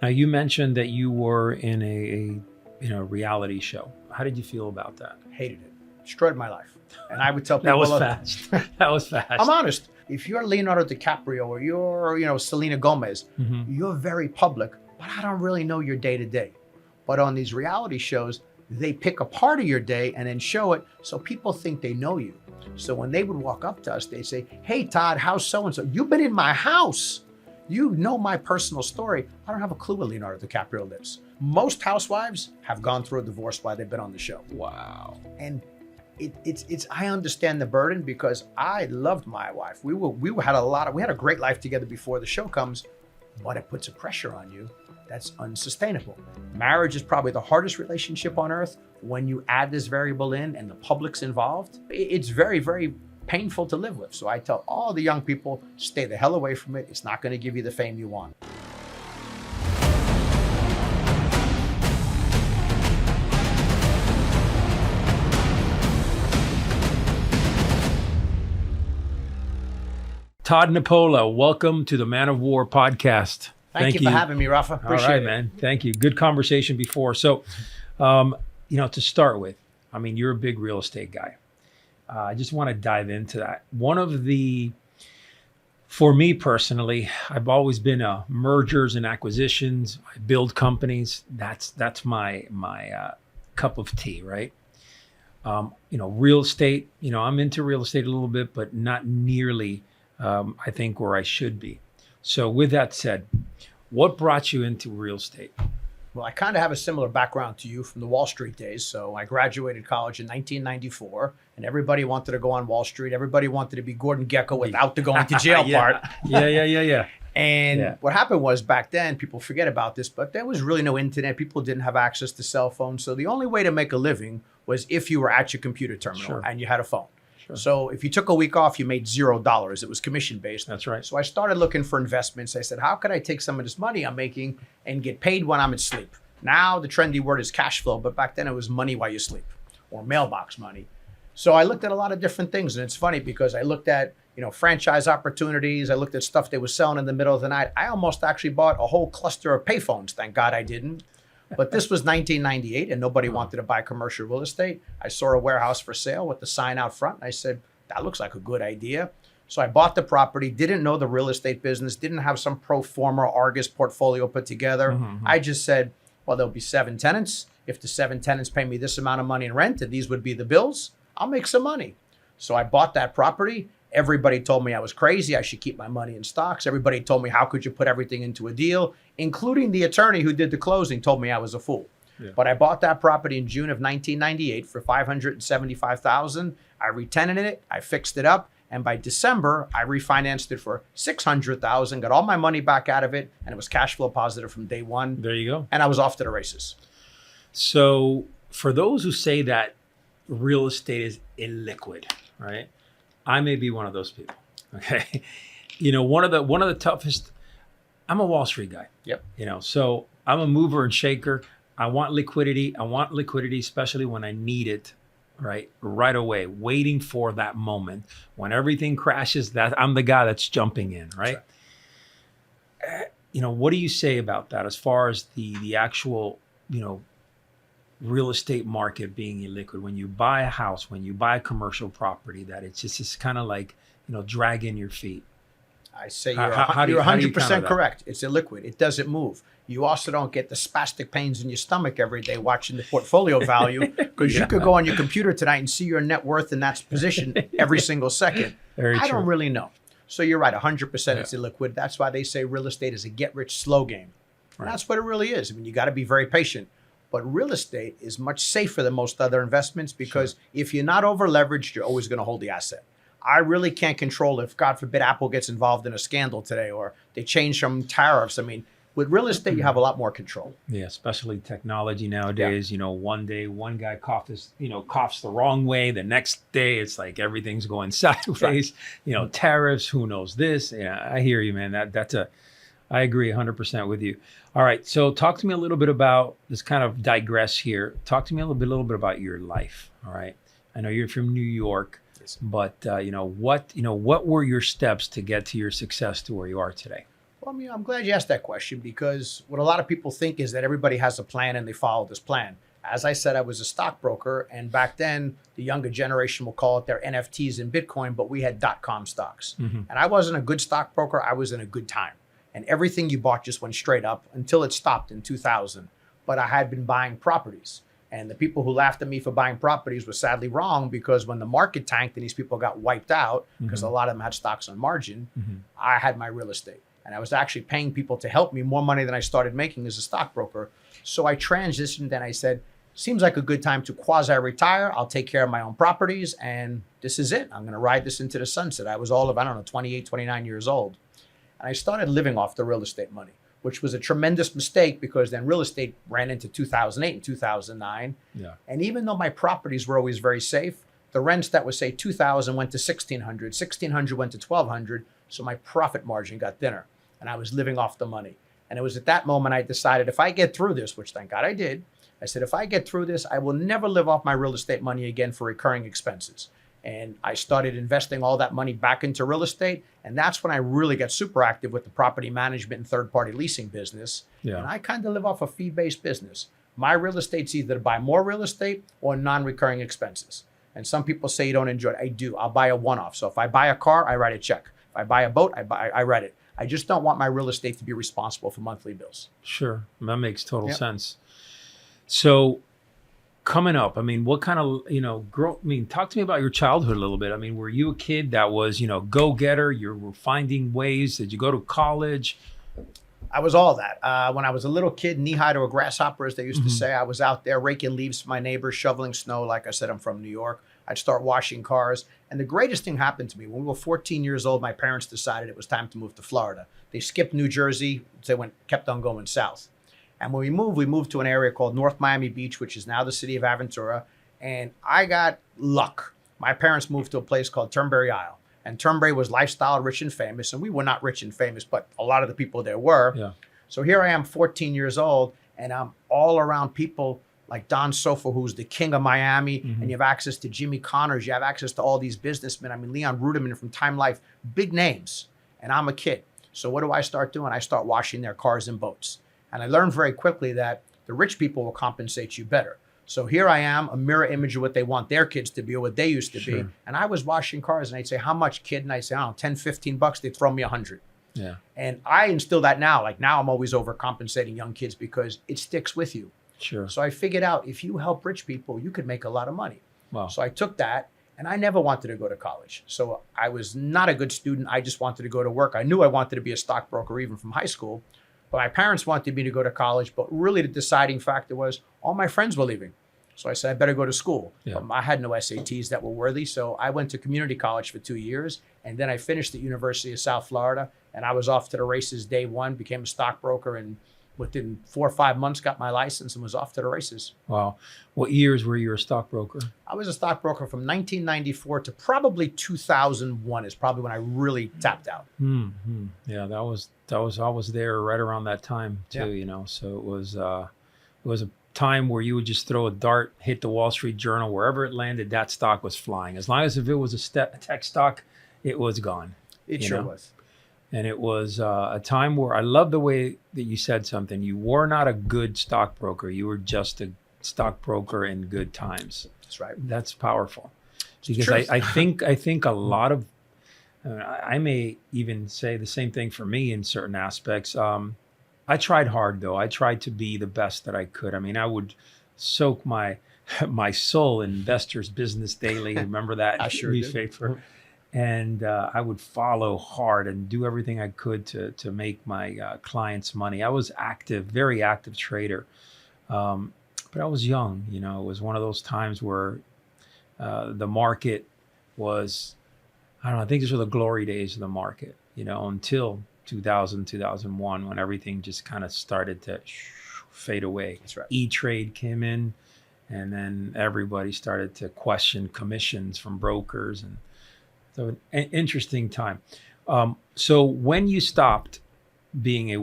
Now, you mentioned that you were in a reality show. How did you feel about that? Hated it. Destroyed my life. And I would tell people That was fast. That was fast. I'm honest. If you're Leonardo DiCaprio or you're, Selena Gomez, you're very public, but I don't really know your day to day. But on these reality shows, they pick a part of your day and then show it so people think they know you. So when they would walk up to us, they'd say, "Hey, Todd, how's so-and-so? You've been in my house. You know my personal story." I don't have a clue where Leonardo DiCaprio lives. Most housewives have gone through a divorce while they've been on the show. Wow. And it's I understand the burden because I loved my wife. We had a great life together before the show comes, but it puts a pressure on you that's unsustainable. Marriage is probably the hardest relationship on earth. When you add this variable in and the public's involved, it's very, very painful to live with. So I tell all the young people, stay the hell away from it. It's not going to give you the fame you want. Todd Nepola, welcome to the Man of War podcast. Thank you for having me, Rafa. Appreciate it. Man. Thank you. Good conversation before. So, to start with, you're a big real estate guy. I just want to dive into that. For me personally, I've always been a mergers and acquisitions. I build companies. That's my cup of tea, right? Real estate, I'm into real estate a little bit, but not nearly, I think, where I should be. So with that said, what brought you into real estate? Well, I kind of have a similar background to you from the Wall Street days. So I graduated college in 1994, and everybody wanted to go on Wall Street. Everybody wanted to be Gordon Gekko without the going to jail part. Yeah. And what happened was back then, people forget about this, but there was really no internet. People didn't have access to cell phones. So the only way to make a living was if you were at your computer terminal and you had a phone. Sure. So if you took a week off, you made $0. It was commission based. That's right. So I started looking for investments. I said, how could I take some of this money I'm making and get paid when I'm asleep? Now the trendy word is cash flow, but back then it was money while you sleep or mailbox money. So I looked at a lot of different things. And it's funny because I looked at, franchise opportunities. I looked at stuff they were selling in the middle of the night. I almost actually bought a whole cluster of payphones. Thank God I didn't. But this was 1998 and nobody wanted to buy commercial real estate. I saw a warehouse for sale with the sign out front. And I said, that looks like a good idea. So I bought the property, didn't know the real estate business, didn't have some pro forma Argus portfolio put together. I just said, well, there'll be 7 tenants. If the 7 tenants pay me this amount of money in rent and these would be the bills, I'll make some money. So I bought that property. Everybody told me I was crazy. I should keep my money in stocks. Everybody told me, how could you put everything into a deal? Including the attorney who did the closing told me I was a fool. Yeah. But I bought that property in June of 1998 for $575,000. I re-tenanted it. I fixed it up. And by December, I refinanced it for $600,000, got all my money back out of it, and it was cash flow positive from day one. There you go. And I was off to the races. So for those who say that real estate is illiquid, right? I may be one of those people. Okay. One of the toughest, I'm a Wall Street guy. Yep. So I'm a mover and shaker. I want liquidity. Especially when I need it, right away, waiting for that moment when everything crashes. That I'm the guy that's jumping in, right? What do you say about that as far as the actual, real estate market being illiquid? When you buy a house, when you buy a commercial property, that it's kind of like, dragging your feet. I say you're 100% correct. It's illiquid. It doesn't move. You also don't get the spastic pains in your stomach every day watching the portfolio value because you could go on your computer tonight and see your net worth in that position every single second. I don't really know. So you're right, 100% it's illiquid. That's why they say real estate is a get-rich-slow game. And that's what it really is. You got to be very patient. But real estate is much safer than most other investments because if you're not over-leveraged, you're always going to hold the asset. I really can't control if, God forbid, Apple gets involved in a scandal today or they change some tariffs. With real estate, you have a lot more control. Yeah, especially technology nowadays. One day, one guy coughs the wrong way. The next day, it's like everything's going sideways. Tariffs, who knows this? Yeah, I hear you, man. I agree 100% with you. All right, so talk to me a little bit about this. Kind of digress here. Talk to me a little bit about your life. All right, I know you're from New York, but what were your steps to get to your success to where you are today? Well, I mean, I'm glad you asked that question because what a lot of people think is that everybody has a plan and they follow this plan. As I said, I was a stockbroker, and back then, the younger generation will call it their NFTs and Bitcoin, but we had .com stocks. Mm-hmm. And I wasn't a good stockbroker. I was in a good time. And everything you bought just went straight up until it stopped in 2000. But I had been buying properties. And the people who laughed at me for buying properties were sadly wrong, because when the market tanked and these people got wiped out, because a lot of them had stocks on margin, I had my real estate. And I was actually paying people to help me more money than I started making as a stockbroker. So I transitioned and I said, seems like a good time to quasi-retire. I'll take care of my own properties, and this is it. I'm going to ride this into the sunset. I was all of, 28, 29 years old. And I started living off the real estate money, which was a tremendous mistake, because then real estate ran into 2008 and 2009. Yeah. And even though my properties were always very safe, the rents that was, say, 2,000 went to 1,600, 1,600 went to 1,200. So my profit margin got thinner, and I was living off the money. And it was at that moment I decided, if I get through this, which thank God I did, I said, if I get through this, I will never live off my real estate money again for recurring expenses. And I started investing all that money back into real estate. And that's when I really got super active with the property management and third-party leasing business. Yeah. And I kind of live off a fee-based business. My real estate's either to buy more real estate or non-recurring expenses. And some people say you don't enjoy it. I do. I'll buy a one-off. So if I buy a car, I write a check. If I buy a boat, I write it. I just don't want my real estate to be responsible for monthly bills. Sure. That makes total sense. So coming up, I mean, what kind of, talk to me about your childhood a little bit. I mean, were you a kid that was, go-getter? You were finding ways? Did you go to college? I was all that. When I was a little kid, knee-high to a grasshopper, as they used to say, I was out there raking leaves for my neighbors, shoveling snow. Like I said, I'm from New York. I'd start washing cars. And the greatest thing happened to me, when we were 14 years old, my parents decided it was time to move to Florida. They skipped New Jersey. They kept on going south. And when we moved to an area called North Miami Beach, which is now the city of Aventura. And I got luck. My parents moved to a place called Turnberry Isle. And Turnberry was lifestyle, rich and famous. And we were not rich and famous, but a lot of the people there were. Yeah. So here I am, 14 years old, and I'm all around people like Don Sofa, who's the king of Miami. And you have access to Jimmy Connors. You have access to all these businessmen. I mean, Leon Ruderman from Time Life, big names. And I'm a kid. So what do I start doing? I start washing their cars and boats. And I learned very quickly that the rich people will compensate you better. So here I am, a mirror image of what they want their kids to be or what they used to be. And I was washing cars, and I'd say, how much, kid? And I'd say, I don't know, 10, 15 bucks. They'd throw me 100. Yeah. And I instill that now. Like now I'm always overcompensating young kids because it sticks with you. Sure. So I figured out if you help rich people, you could make a lot of money. Wow. So I took that, and I never wanted to go to college. So I was not a good student. I just wanted to go to work. I knew I wanted to be a stockbroker even from high school. But my parents wanted me to go to college, but really the deciding factor was all my friends were leaving. So I said, I better go to school. Yeah. I had no SATs that were worthy. So I went to community college for 2 years. And then I finished at University of South Florida. And I was off to the races day one, became a stockbroker. And within 4 or 5 months, got my license and was off to the races. Wow. What years were you a stockbroker? I was a stockbroker from 1994 to probably 2001 is probably when I really tapped out. Yeah, that was I was there right around that time too. So it was a time where you would just throw a dart, hit the Wall Street Journal, wherever it landed, that stock was flying. As long as if it was a tech stock, it was gone. It sure was. And it was a time where I love the way that you said something. You were not a good stockbroker. You were just a stockbroker in good times. That's right. That's powerful. Because I think a lot of, I may even say the same thing for me in certain aspects. I tried hard though. I tried to be the best that I could. I mean, I would soak my soul in Investor's Business Daily. Remember that I sure newspaper? did. And I would follow hard and do everything I could to make my clients money. I was active, very active trader. But I was young, it was one of those times where the market was, I don't know, I think these were the glory days of the market, until 2000, 2001, when everything just kind of started to fade away. That's right. E-Trade came in, and then everybody started to question commissions from brokers. And so an interesting time. So when you stopped being a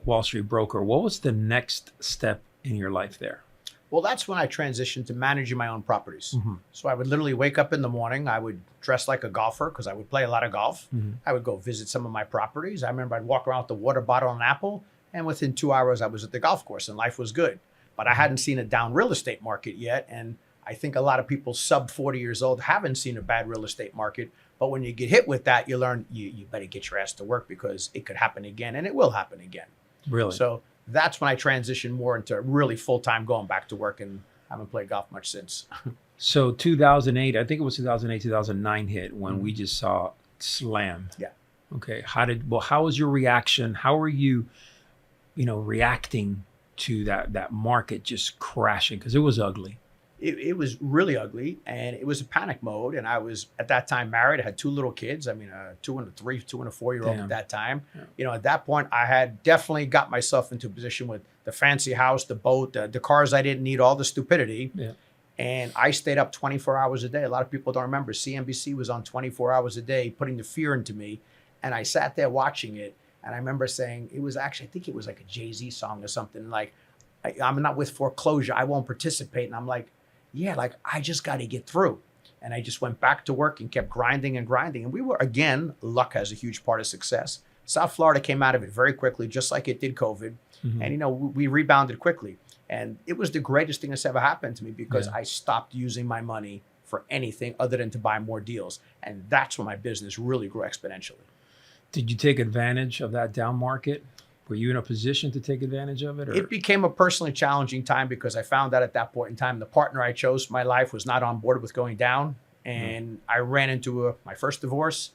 Wall Street broker, what was the next step in your life there? Well, that's when I transitioned to managing my own properties. Mhm. So I would literally wake up in the morning. I would dress like a golfer because I would play a lot of golf. Mhm. I would go visit some of my properties. I remember I'd walk around with the water bottle and an apple, and within 2 hours, I was at the golf course and life was good. But I hadn't seen a down real estate market yet. And I think a lot of people sub 40 years old haven't seen a bad real estate market. But when you get hit with that, you learn you better get your ass to work because it could happen again, and it will happen again. Really? So that's when I transitioned more into really full-time going back to work, and haven't played golf much since. So 2008, I think it was 2008, 2009 hit when we Mhm. just saw slam. Yeah. Okay. How was your reaction? How were you, reacting to that market just crashing? Because it was ugly. It was really ugly, and it was a panic mode. And I was at that time married. I had two little kids. I mean, a 2 and a 4-year-old Damn. at that time. Yeah. At that point, I had definitely got myself into a position with the fancy house, the boat, the cars I didn't need, all the stupidity. Yeah. And I stayed up 24 hours a day. A lot of people don't remember. CNBC was on 24 hours a day, putting the fear into me. And I sat there watching it. And I remember saying, it was actually, I think it was like a Jay-Z song or something like, I'm not with foreclosure. I won't participate. And I'm like, yeah, like I just got to get through. And I just went back to work and kept grinding and grinding. And we were, again, luck has a huge part of success. South Florida came out of it very quickly, just like it did COVID. Mhm. And, we rebounded quickly. And it was the greatest thing that's ever happened to me because Yeah. I stopped using my money for anything other than to buy more deals. And that's when my business really grew exponentially. Did you take advantage of that down market? Were you in a position to take advantage of it? Or? It became a personally challenging time because I found out at that point in time, the partner I chose for my life was not on board with going down. And I ran into my first divorce,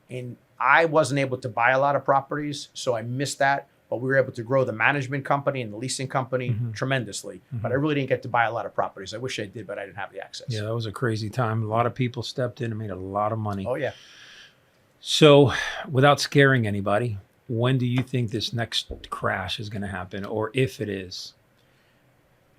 and I wasn't able to buy a lot of properties. So I missed that. But we were able to grow the management company and the leasing company Mhm. tremendously. Mhm. But I really didn't get to buy a lot of properties. I wish I did, but I didn't have the access. Yeah, that was a crazy time. A lot of people stepped in and made a lot of money. Oh, yeah. So, without scaring anybody, when do you think this next crash is going to happen, or if it is?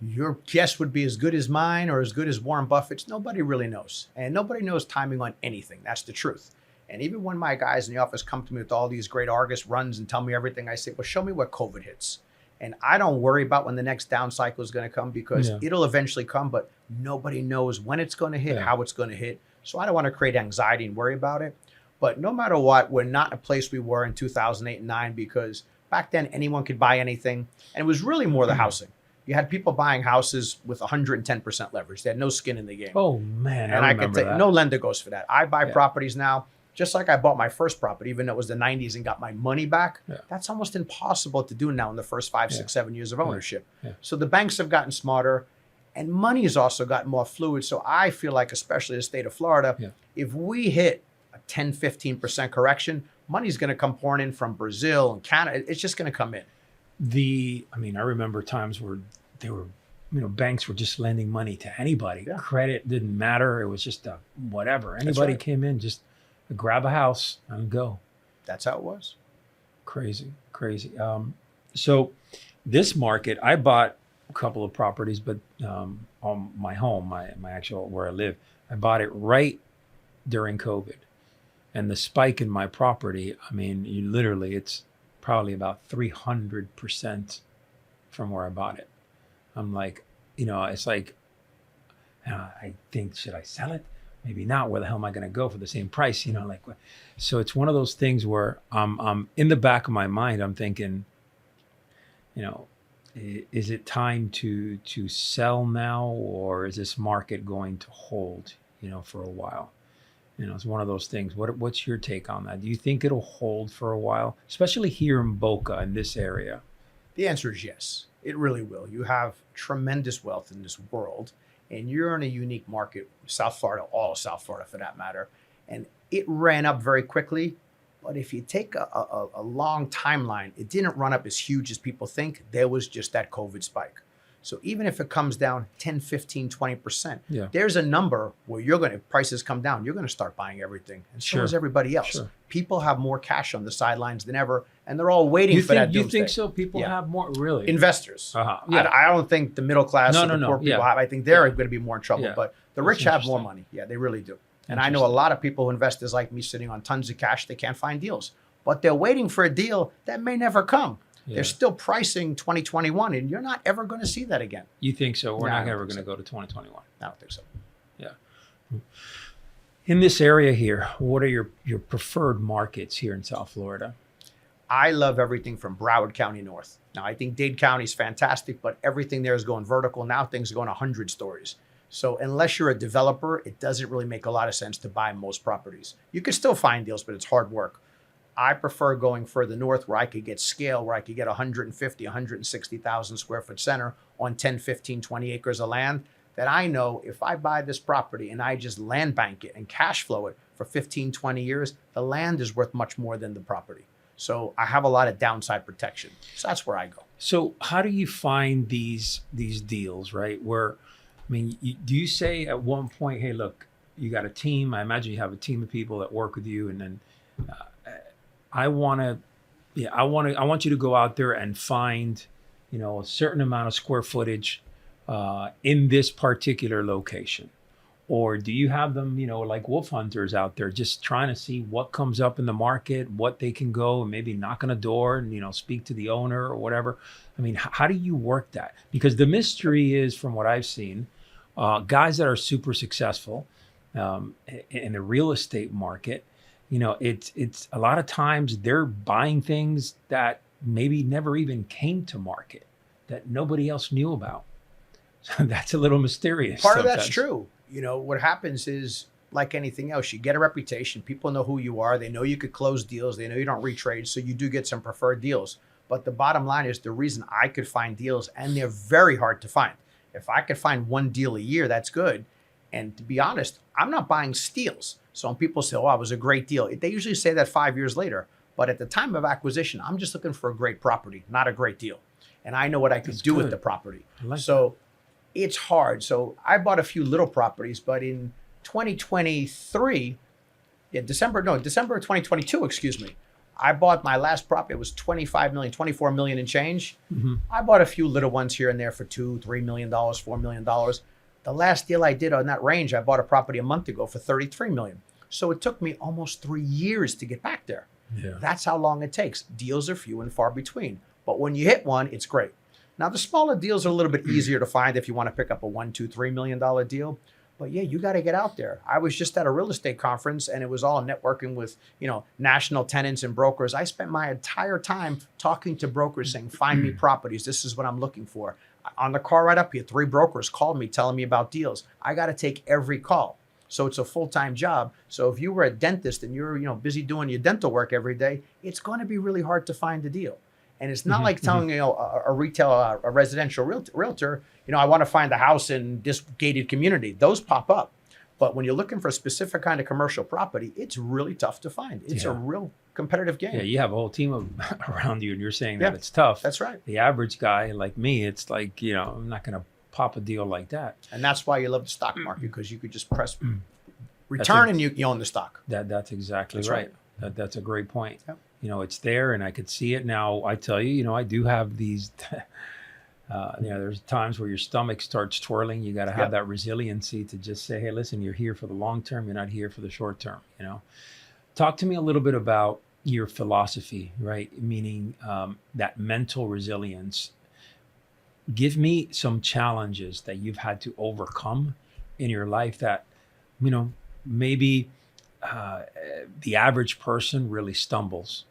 Your guess would be as good as mine or as good as Warren Buffett's. Nobody really knows. And nobody knows timing on anything. That's the truth. And even when my guys in the office come to me with all these great Argus runs and tell me everything, I say, well, show me what COVID hits. And I don't worry about when the next down cycle is going to come because Yeah. it'll eventually come, but nobody knows when it's going to hit, Yeah. how it's going to hit. So I don't want to create anxiety and worry about it. But no matter what, we're not in a place we were in 2008 and 9 because back then anyone could buy anything. And it was really more the housing. You had people buying houses with 110% leverage. They had no skin in the game. Oh man, and I I could remember take that. no lender goes for that. I buy Yeah. properties now, just like I bought my first property, even though it was the 90s and got my money back. Yeah. That's almost impossible to do now in the first 5, Yeah. 6, 7 years of ownership. Yeah. So the banks have gotten smarter, and money has also gotten more fluid. So I feel like, especially the state of Florida, Yeah. if we hit a 10, 15% correction, money's going to come pouring in from Brazil and Canada. It's just going to come in. I remember times where they were, banks were just lending money to anybody. Yeah. Credit didn't matter. It was just whatever. Anybody right. came in, just grab a house and go. That's how it was. Crazy. So this market, I bought a couple of properties, but on my home, my actual where I live, I bought it right during COVID. And the spike in my property, it's probably about 300% from where I bought it. I'm like, it's like, I think, should I sell it? Maybe not. Where the hell am I going to go for the same price? So it's one of those things where I'm in the back of my mind, I'm thinking, is it time to sell now, or is this market going to hold, for a while? It's one of those things. What's your take on that? Do you think it'll hold for a while, especially here in Boca, in this area? The answer is yes. It really will. You have tremendous wealth in this world, and you're in a unique market, South Florida, all of South Florida for that matter. And it ran up very quickly. But if you take a long timeline, it didn't run up as huge as people think. There was just that COVID spike. So even if it comes down 10, 15, 20%, Yeah. there's a number where if prices come down, you're going to start buying everything. And so Sure. is everybody else. Sure. People have more cash on the sidelines than ever, and they're all waiting You for that think doomsday. so? People Yeah. have more, really? Investors. Uh-huh. Yeah. I don't think the middle class No, or the no, poor no. people Yeah. have. I think they're Yeah. going to be more in trouble. Yeah. But the That's rich have more interesting. money. Yeah, they really do. And I know a lot of people who investors like me sitting on tons of cash. They can't find deals, but they're waiting for a deal that may never come. They're still pricing 2021, and you're not ever going to see that again. You think so? We're No, I not don't ever think going to so. go to 2021. I don't think so. Yeah. In this area here, what are your preferred markets here in South Florida? I love everything from Broward County north. Now, I think Dade County is fantastic, but everything there is going vertical. Now things are going 100 stories. So unless you're a developer, it doesn't really make a lot of sense to buy most properties. You can still find deals, but it's hard work. I prefer going further north where I could get scale, where I could get 150, 160,000 square foot center on 10, 15, 20 acres of land that I know if I buy this property and I just land bank it and cash flow it for 15, 20 years, the land is worth much more than the property. So I have a lot of downside protection. So that's where I go. So how do you find these deals, right? Where, I mean, do you say at one point, hey, look, you got a team. I imagine you have a team of people that work with you, and then I want you to go out there and find, a certain amount of square footage in this particular location. Or do you have them, like wolf hunters out there just trying to see what comes up in the market, what they can go and maybe knock on a door and, speak to the owner or whatever? I mean, how do you work that? Because the mystery is, from what I've seen, guys that are super successful in the real estate market, it's a lot of times they're buying things that maybe never even came to market, that nobody else knew about. So that's a little mysterious. Part of sometimes. that's true. What happens is, like anything else, you get a reputation. People know who you are. They know you could close deals. They know you don't retrade. So you do get some preferred deals. But the bottom line is the reason I could find deals, and they're very hard to find. If I could find one deal a year, that's good. And to be honest, I'm not buying steals. So when people say, oh, it was a great deal, they usually say that 5 years later. But at the time of acquisition, I'm just looking for a great property, not a great deal. And I know what I could do with the property. So it's hard. So I bought a few little properties, but in 2023, December of 2022, excuse me, I bought my last property. It was 25 million, 24 million and change. Mm-hmm. I bought a few little ones here and there for $2, $3 million, $4 million. The last deal I did on that range, I bought a property a month ago for 33 million. So it took me almost 3 years to get back there. Yeah. That's how long it takes. Deals are few and far between. But when you hit one, it's great. Now, the smaller deals are a little bit easier to find if you want to pick up a $1, $2, $3 million deal. But yeah, you got to get out there. I was just at a real estate conference, and it was all networking with, national tenants and brokers. I spent my entire time talking to brokers saying, find me properties. This is what I'm looking for. On the car right up here, 3 brokers called me telling me about deals. I got to take every call. So it's a full-time job. So if you were a dentist and you're, busy doing your dental work every day, it's going to be really hard to find a deal. And it's not like telling a residential realtor, I want to find a house in this gated community. Those pop up. But when you're looking for a specific kind of commercial property, it's really tough to find. It's a real competitive game. Yeah, you have a whole team around you, and you're saying that it's tough. That's right. The average guy like me, it's like, I'm not going to pop a deal like that. And that's why you love the stock market, because you could just press return and you own the stock. That's exactly right. That's a great point. Yep. It's there and I could see it. Now, I tell you, I do have these, there's times where your stomach starts twirling. You got to have that resiliency to just say, hey, listen, you're here for the long term. You're not here for the short term. Talk to me a little bit about your philosophy, right? Meaning that mental resilience. Give me some challenges that you've had to overcome in your life that, maybe the average person really stumbles.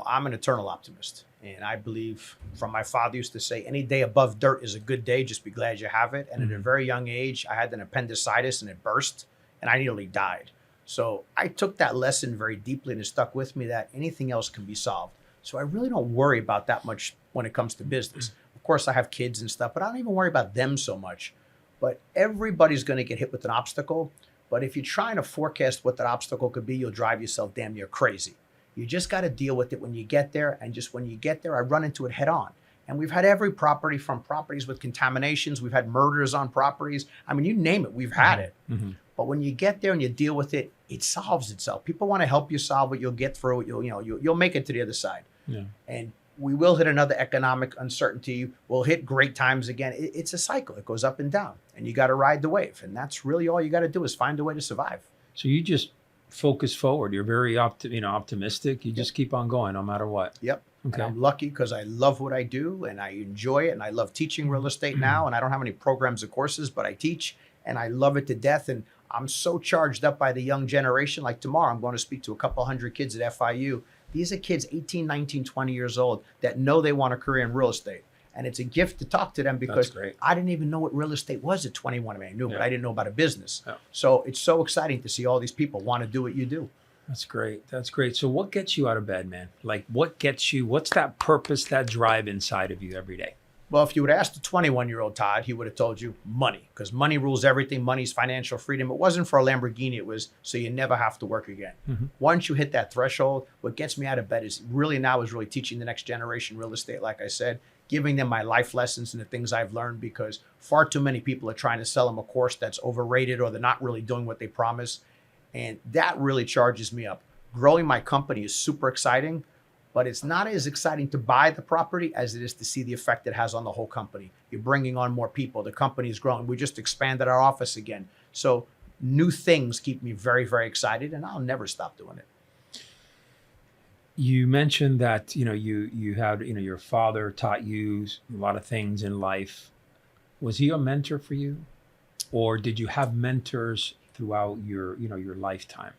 I'm an eternal optimist. And I believe, from my father used to say, any day above dirt is a good day. Just be glad you have it. And at a very young age, I had an appendicitis and it burst and I nearly died. So I took that lesson very deeply, and it stuck with me that anything else can be solved. So I really don't worry about that much when it comes to business. Of course, I have kids and stuff, but I don't even worry about them so much. But everybody's going to get hit with an obstacle. But if you're trying to forecast what that obstacle could be, you'll drive yourself damn near crazy. You just got to deal with it when you get there. And just when you get there, I run into it head on. And we've had every property, from properties with contaminations. We've had murders on properties. I mean, you name it, we've had it. Mm-hmm. But when you get there and you deal with it, it solves itself. People want to help you solve it. You'll get through it. You'll make it to the other side. Yeah. And we will hit another economic uncertainty. We'll hit great times again. It's a cycle. It goes up and down. And you got to ride the wave. And that's really all you got to do, is find a way to survive. So you just focus forward. You're very optimistic. You just keep on going no matter what. Yep. And I'm lucky because I love what I do and I enjoy it. And I love teaching real estate now. And I don't have any programs or courses, but I teach and I love it to death. And I'm so charged up by the young generation. Like tomorrow, I'm going to speak to a couple hundred kids at FIU. These are kids 18, 19, 20 years old that know they want a career in real estate. And it's a gift to talk to them because I didn't even know what real estate was at 21. I mean, I knew, but I didn't know about a business. So it's so exciting to see all these people want to do what you do. That's great. That's great. So what gets you out of bed, man? Like what gets you, what's that purpose, that drive inside of you every day? Well, if you would ask the 21-year-old Todd, he would have told you money, because money rules everything. Money's financial freedom. It wasn't for a Lamborghini. It was so you never have to work again. Once you hit that threshold, what gets me out of bed is really teaching the next generation real estate, like I said, giving them my life lessons and the things I've learned, because far too many people are trying to sell them a course that's overrated or they're not really doing what they promise. And that really charges me up. Growing my company is super exciting, but it's not as exciting to buy the property as it is to see the effect it has on the whole company. You're bringing on more people. The company is growing. We just expanded our office again. So new things keep me very, very excited, and I'll never stop doing it. You mentioned that, you had, your father taught you a lot of things in life. Was he a mentor for you? Or did you have mentors throughout your lifetime?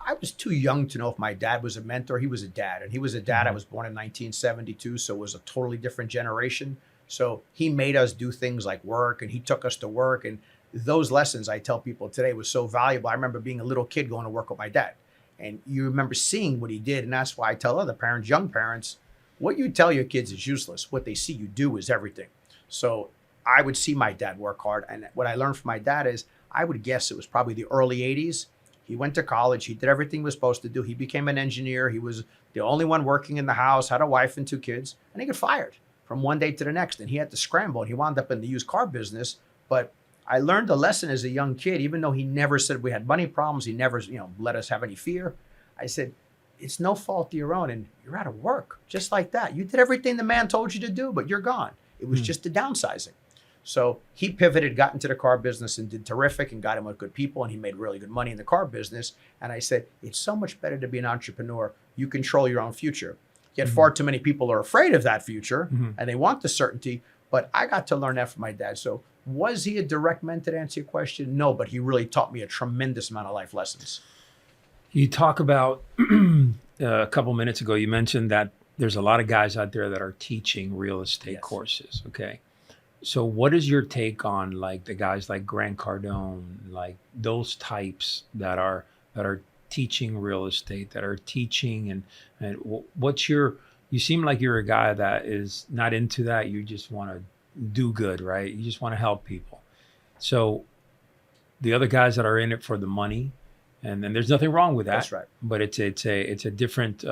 I was too young to know if my dad was a mentor. He was a dad, and he was a dad. I was born in 1972, so it was a totally different generation. So he made us do things like work, and he took us to work. And those lessons, I tell people today, was so valuable. I remember being a little kid going to work with my dad, and you remember seeing what he did. And that's why I tell other parents, young parents, what you tell your kids is useless. What they see you do is everything. So I would see my dad work hard. And what I learned from my dad is, I would guess it was probably the early 80s. He went to college. He did everything he was supposed to do. He became an engineer. He was the only one working in the house, had a wife and 2 kids, and he got fired from one day to the next. And he had to scramble, and he wound up in the used car business. But I learned a lesson as a young kid, even though he never said we had money problems. He never, let us have any fear. I said, it's no fault of your own, and you're out of work just like that. You did everything the man told you to do, but you're gone. It was just the downsizing. So he pivoted, got into the car business and did terrific and got him with good people, and he made really good money in the car business. And I said, it's so much better to be an entrepreneur. You control your own future. Yet far too many people are afraid of that future and they want the certainty. But I got to learn that from my dad. So was he a direct mentor to answer your question? No, but he really taught me a tremendous amount of life lessons. You talk about a couple minutes ago, you mentioned that there's a lot of guys out there that are teaching real estate courses. Okay. So what is your take on like the guys like Grant Cardone, like those types that are teaching real estate, that are teaching and what's you seem like you're a guy that is not into that. You just want to do good, right? You just want to help people. So the other guys that are in it for the money, and then there's nothing wrong with that. That's right. But it's a different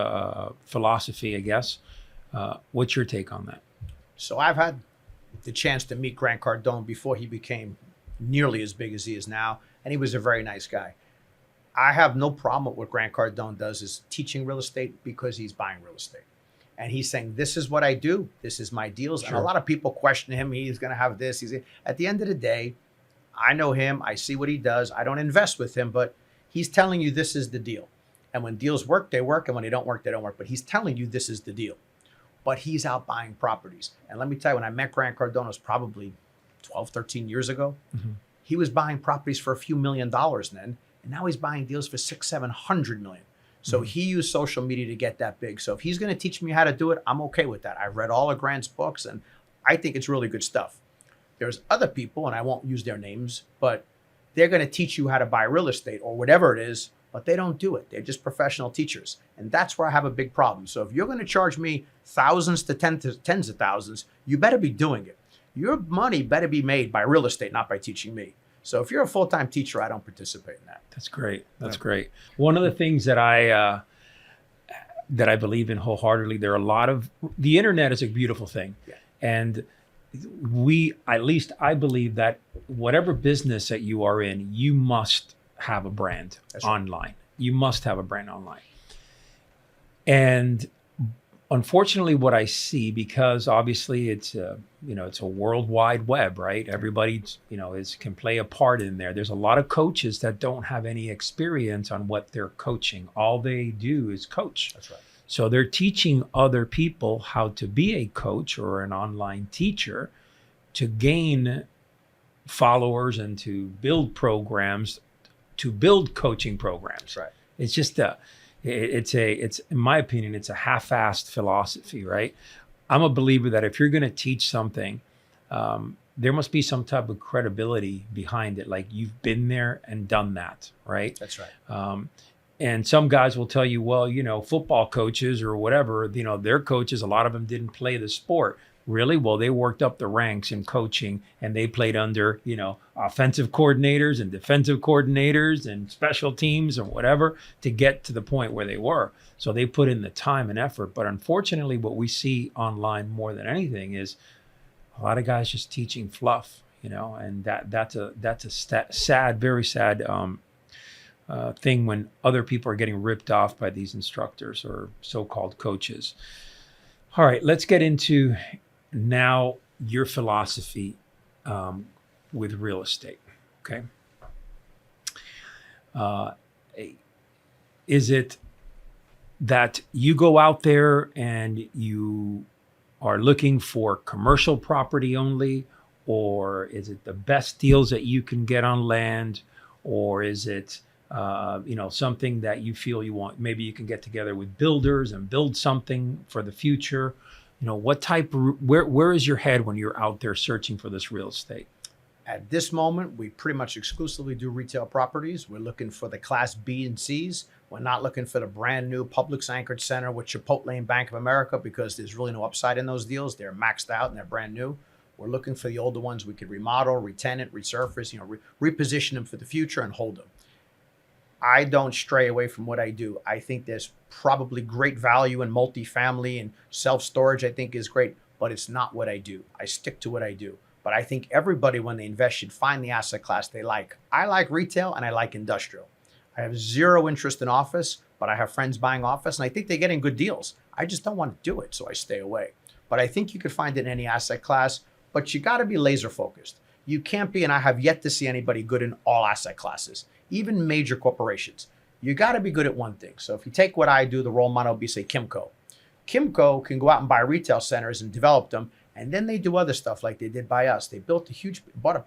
philosophy, I guess. What's your take on that? So I've had the chance to meet Grant Cardone before he became nearly as big as he is now. And he was a very nice guy. I have no problem with what Grant Cardone does is teaching real estate because he's buying real estate. And he's saying, this is what I do. This is my deals. Sure. And a lot of people question him. He's going to have this. At the end of the day, I know him. I see what he does. I don't invest with him, but he's telling you this is the deal. And when deals work, they work. And when they don't work, they don't work. But he's telling you this is the deal. But he's out buying properties. And let me tell you, when I met Grant Cardone, it was probably 12, 13 years ago. He was buying properties for a few $1 million then. And now he's buying deals for $600-700 million. So he used social media to get that big. So if he's going to teach me how to do it, I'm okay with that. I've read all of Grant's books and I think it's really good stuff. There's other people, and I won't use their names, but they're going to teach you how to buy real estate or whatever it is, but they don't do it. They're just professional teachers. And that's where I have a big problem. So if you're going to charge me thousands to tens of thousands, you better be doing it. Your money better be made by real estate, not by teaching me. So if you're a full-time teacher, I don't participate in that. That's great. That's great. One of the things that I believe in wholeheartedly, there are a lot of, the internet is a beautiful thing. Yeah. And at least I believe that whatever business that you are in, you must have a brand online. You must have a brand online. And unfortunately, what I see, because obviously it's a world wide web, right? Everybody, can play a part in there. There's a lot of coaches that don't have any experience on what they're coaching. All they do is coach. That's right. So they're teaching other people how to be a coach or an online teacher to gain followers and to build programs, to build coaching programs. Right. It's just it's in my opinion, it's a half-assed philosophy, right? I'm a believer that if you're going to teach something, there must be some type of credibility behind it. Like you've been there and done that, right? That's right. And some guys will tell you, well, football coaches or whatever, their coaches, a lot of them didn't play the sport. Really? Well, they worked up the ranks in coaching and they played under, offensive coordinators and defensive coordinators and special teams and whatever to get to the point where they were. So they put in the time and effort. But unfortunately, what we see online more than anything is a lot of guys just teaching fluff, and that's a sad, very sad thing when other people are getting ripped off by these instructors or so-called coaches. All right, let's get into now your philosophy with real estate. Okay. Is it that you go out there and you are looking for commercial property only, or is it the best deals that you can get on land, or is it something that you feel you want? Maybe you can get together with builders and build something for the future. What type? Where is your head when you're out there searching for this real estate? At this moment, we pretty much exclusively do retail properties. We're looking for the Class B and Cs. We're not looking for the brand new Publix anchored center with Chipotle and Bank of America because there's really no upside in those deals. They're maxed out and they're brand new. We're looking for the older ones we could remodel, re-tenant, resurface, reposition them for the future and hold them. I don't stray away from what I do. I think there's probably great value in multifamily and self-storage, I think is great, but it's not what I do. I stick to what I do. But I think everybody, when they invest, should find the asset class they like. I like retail and I like industrial. I have zero interest in office, but I have friends buying office and I think they're getting good deals. I just don't want to do it, so I stay away. But I think you could find it in any asset class, but you got to be laser focused. You can't be, and I have yet to see anybody good in all asset classes, even major corporations. You got to be good at one thing. So if you take what I do, the role model would be, say, Kimco. Kimco can go out and buy retail centers and develop them, and then they do other stuff like they did by us. They bought a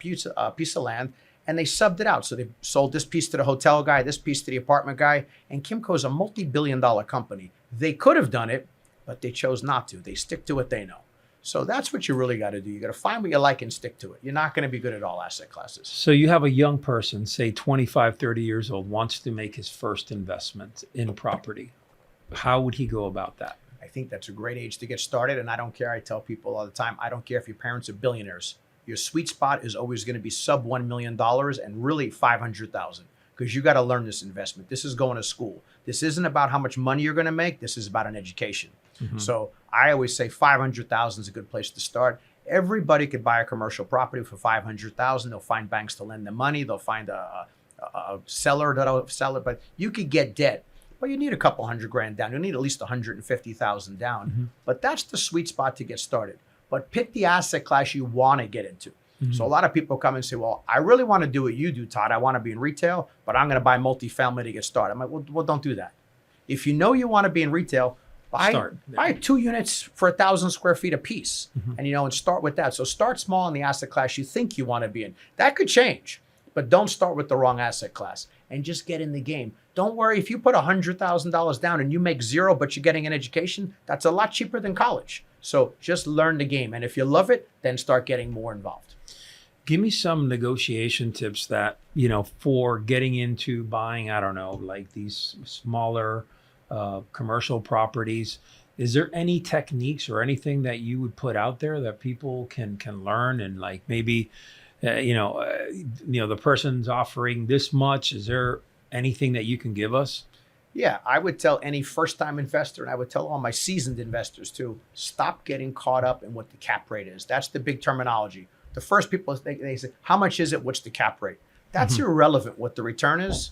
piece of land, and they subbed it out. So they sold this piece to the hotel guy, this piece to the apartment guy, and Kimco is a multi-billion-dollar company. They could have done it, but they chose not to. They stick to what they know. So that's what you really got to do. You got to find what you like and stick to it. You're not going to be good at all asset classes. So you have a young person, say 25, 30 years old, wants to make his first investment in property. How would he go about that? I think that's a great age to get started. And I don't care. I tell people all the time, I don't care if your parents are billionaires. Your sweet spot is always going to be sub $1 million and really 500,000 because you got to learn this investment. This is going to school. This isn't about how much money you're going to make. This is about an education. Mm-hmm. So I always say 500,000 is a good place to start. Everybody could buy a commercial property for 500,000. They'll find banks to lend them money. They'll find a seller that'll sell it, but you could get debt. But you need a couple $100,000 down. You'll need at least 150,000 down. Mm-hmm. But that's the sweet spot to get started. But pick the asset class you want to get into. Mm-hmm. So a lot of people come and say, well, I really want to do what you do, Todd. I want to be in retail, but I'm going to buy multifamily to get started. I'm like, well, don't do that. If you know you want to be in retail, buy 2 units for 1,000 square feet a piece, mm-hmm. and start with that. So start small in the asset class you think you want to be in. That could change, but don't start with the wrong asset class and just get in the game. Don't worry if you put $100,000 down and you make zero, but you're getting an education. That's a lot cheaper than college. So just learn the game, and if you love it, then start getting more involved. Give me some negotiation tips that for getting into buying. I don't know, like these smaller commercial properties. Is there any techniques or anything that you would put out there that people can learn and like maybe the person's offering this much? Is there anything that you can give us? Yeah, I would tell any first-time investor, and I would tell all my seasoned investors too, stop getting caught up in what the cap rate is. That's the big terminology. The first people, they say, how much is it? What's the cap rate? That's mm-hmm. irrelevant what the return is,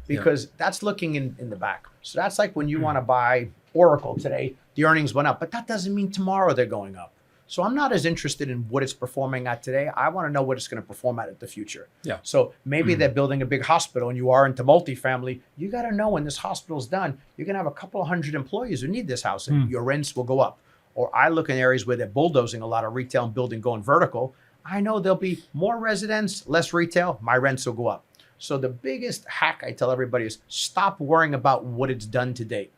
because that's looking in the back. So that's like when you want to buy Oracle today, the earnings went up, but that doesn't mean tomorrow they're going up. So I'm not as interested in what it's performing at today. I want to know what it's going to perform at the future. Yeah. So maybe they're building a big hospital and you are into multifamily. You got to know when this hospital's done, you're going to have a couple of hundred employees who need this house and your rents will go up. Or I look in areas where they're bulldozing a lot of retail and building going vertical. I know there'll be more residents, less retail. My rents will go up. So the biggest hack I tell everybody is stop worrying about what it's done to date.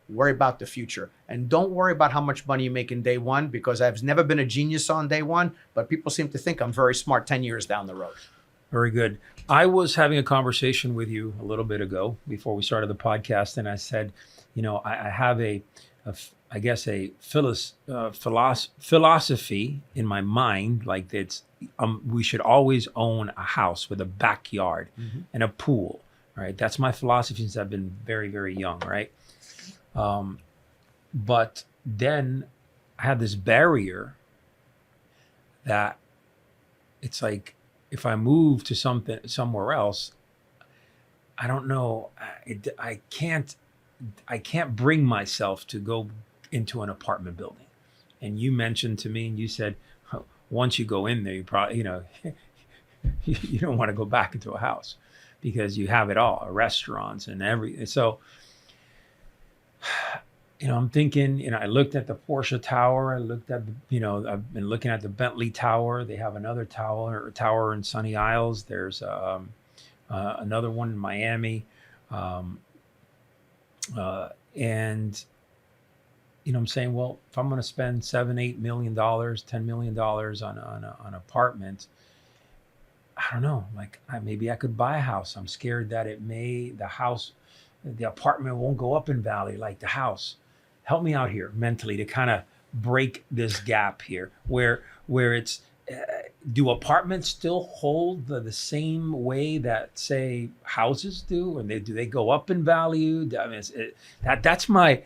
Worry about the future. And don't worry about how much money you make in day one, because I've never been a genius on day one, but people seem to think I'm very smart 10 years down the road. Very good. I was having a conversation with you a little bit ago before we started the podcast, and I said, I have a philosophy in my mind, like it's we should always own a house with a backyard and a pool, right? That's my philosophy since I've been very, very young, right? But then I had this barrier that it's like, if I move to somewhere else, I don't know. I can't bring myself to go into an apartment building. And you mentioned to me, and you said, once you go in there, you probably, you don't want to go back into a house because you have it all, restaurants and everything. So, I'm thinking, I looked at the Porsche Tower. I looked at, I've been looking at the Bentley Tower. They have another tower in Sunny Isles. There's another one in Miami. And, I'm saying, well, if I'm going to spend $7-8 million, $10 million on an apartment, I don't know, like maybe I could buy a house. I'm scared that the apartment won't go up in value like the house. Help me out here mentally to kind of break this gap here where it's, do apartments still hold the same way that say houses do? And do they go up in value? I mean, that's my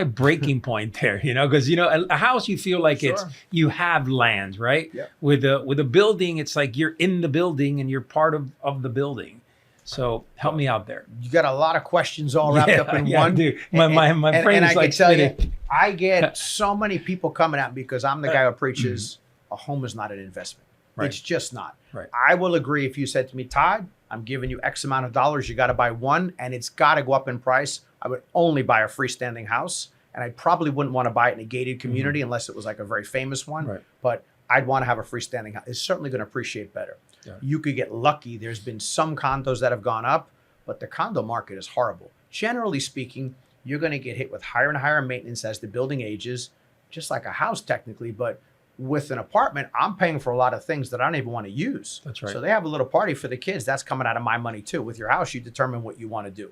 breaking point there, because, a house, you feel like you have land, right? Yeah. With a building, it's like you're in the building and you're part of the building. So help me out there. You got a lot of questions all wrapped up in one. Dude. My brain is like spinning. I get so many people coming at me because I'm the guy who preaches a home is not an investment. Right. It's just not. Right. I will agree if you said to me, Todd, I'm giving you X amount of dollars. You got to buy one and it's got to go up in price. I would only buy a freestanding house. And I probably wouldn't want to buy it in a gated community unless it was like a very famous one. Right. But I'd want to have a freestanding house. It's certainly going to appreciate better. Yeah. You could get lucky. There's been some condos that have gone up, but the condo market is horrible. Generally speaking, you're going to get hit with higher and higher maintenance as the building ages, just like a house technically. But with an apartment, I'm paying for a lot of things that I don't even want to use. That's right. So they have a little party for the kids. That's coming out of my money too. With your house, you determine what you want to do.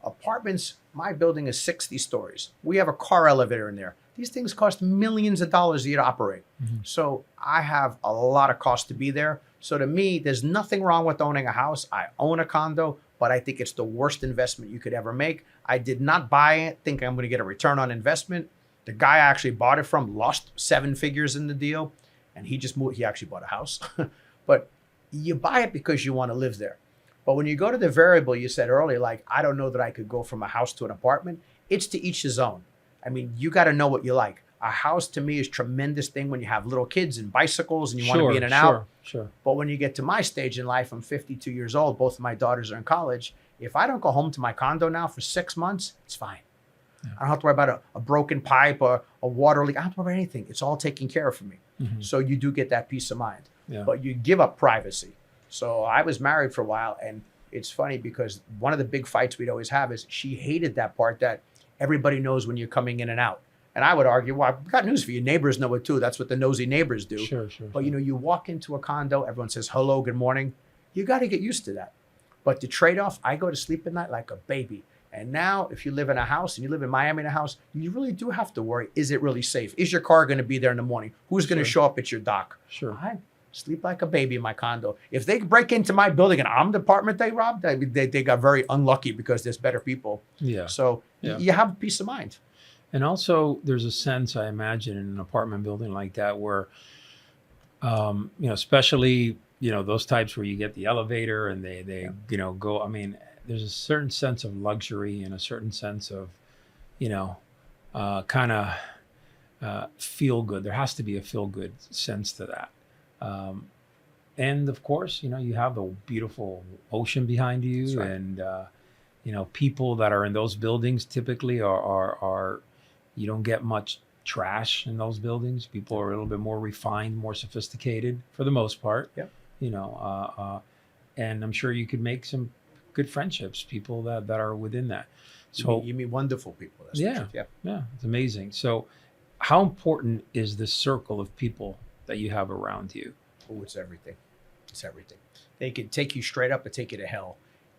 Apartments, my building is 60 stories. We have a car elevator in there. These things cost millions of dollars a year to operate. So I have a lot of cost to be there. So to me, there's nothing wrong with owning a house. I own a condo, but I think it's the worst investment you could ever make. I did not buy it thinking I'm going to get a return on investment. The guy I actually bought it from lost 7 figures in the deal, and he just moved. He actually bought a house. But you buy it because you want to live there. But when you go to the variable, you said earlier, like, I don't know that I could go from a house to an apartment. It's to each his own. I mean, you got to know what you like. A house to me is a tremendous thing when you have little kids and bicycles and you want to be in and out. Sure. But when you get to my stage in life, I'm 52 years old. Both of my daughters are in college. If I don't go home to my condo now for 6 months, it's fine. Yeah. I don't have to worry about a broken pipe or a water leak. I don't have to worry about anything. It's all taken care of for me. So you do get that peace of mind. Yeah. But you give up privacy. So I was married for a while, and it's funny because one of the big fights we'd always have is she hated that part that everybody knows when you're coming in and out. And I would argue, well, I've got news for you. Neighbors know it too. That's what the nosy neighbors do. Sure. But you walk into a condo, everyone says, hello, good morning. You got to get used to that. But the trade-off, I go to sleep at night like a baby. And now if you live in a house and you live in Miami in a house, you really do have to worry. Is it really safe? Is your car going to be there in the morning? Who's going to show up at your dock? Sure. I sleep like a baby in my condo. If they break into my building and I'm the apartment they robbed, they got very unlucky because there's better people. Yeah. So you have peace of mind. And also there's a sense, I imagine, in an apartment building like that where, especially, those types where you get the elevator and they go, I mean, there's a certain sense of luxury and a certain sense of, kind of feel good. There has to be a feel good sense to that. And of course, you have the beautiful ocean behind you. That's right. And, people that are in those buildings typically are you don't get much trash in those buildings. People are a little bit more refined, more sophisticated for the most part. Yep. And I'm sure you could make some good friendships, people that are within that. So you meet wonderful people. That's the truth. Yeah, it's amazing. So how important is the circle of people that you have around you? Oh, it's everything. It's everything. They could take you straight up or take you to hell.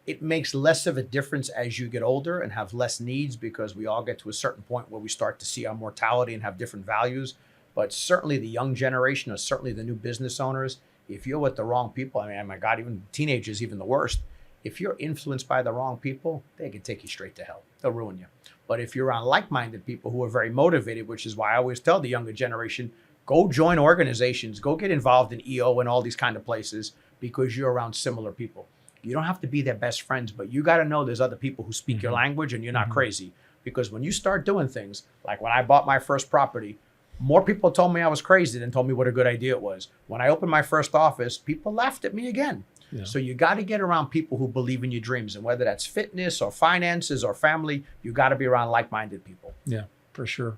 It makes less of a difference as you get older and have less needs, because we all get to a certain point where we start to see our mortality and have different values. But certainly the young generation, or certainly the new business owners, if you're with the wrong people, I mean, my God, even teenagers, even the worst, if you're influenced by the wrong people, they can take you straight to hell. They'll ruin you. But if you're around like-minded people who are very motivated, which is why I always tell the younger generation, go join organizations, go get involved in EO and all these kind of places, because you're around similar people. You don't have to be their best friends, but you got to know there's other people who speak your language and you're not crazy. Because when you start doing things, like when I bought my first property, more people told me I was crazy than told me what a good idea it was. When I opened my first office, people laughed at me again. Yeah. So you got to get around people who believe in your dreams, and whether that's fitness or finances or family, you got to be around like-minded people. Yeah, for sure.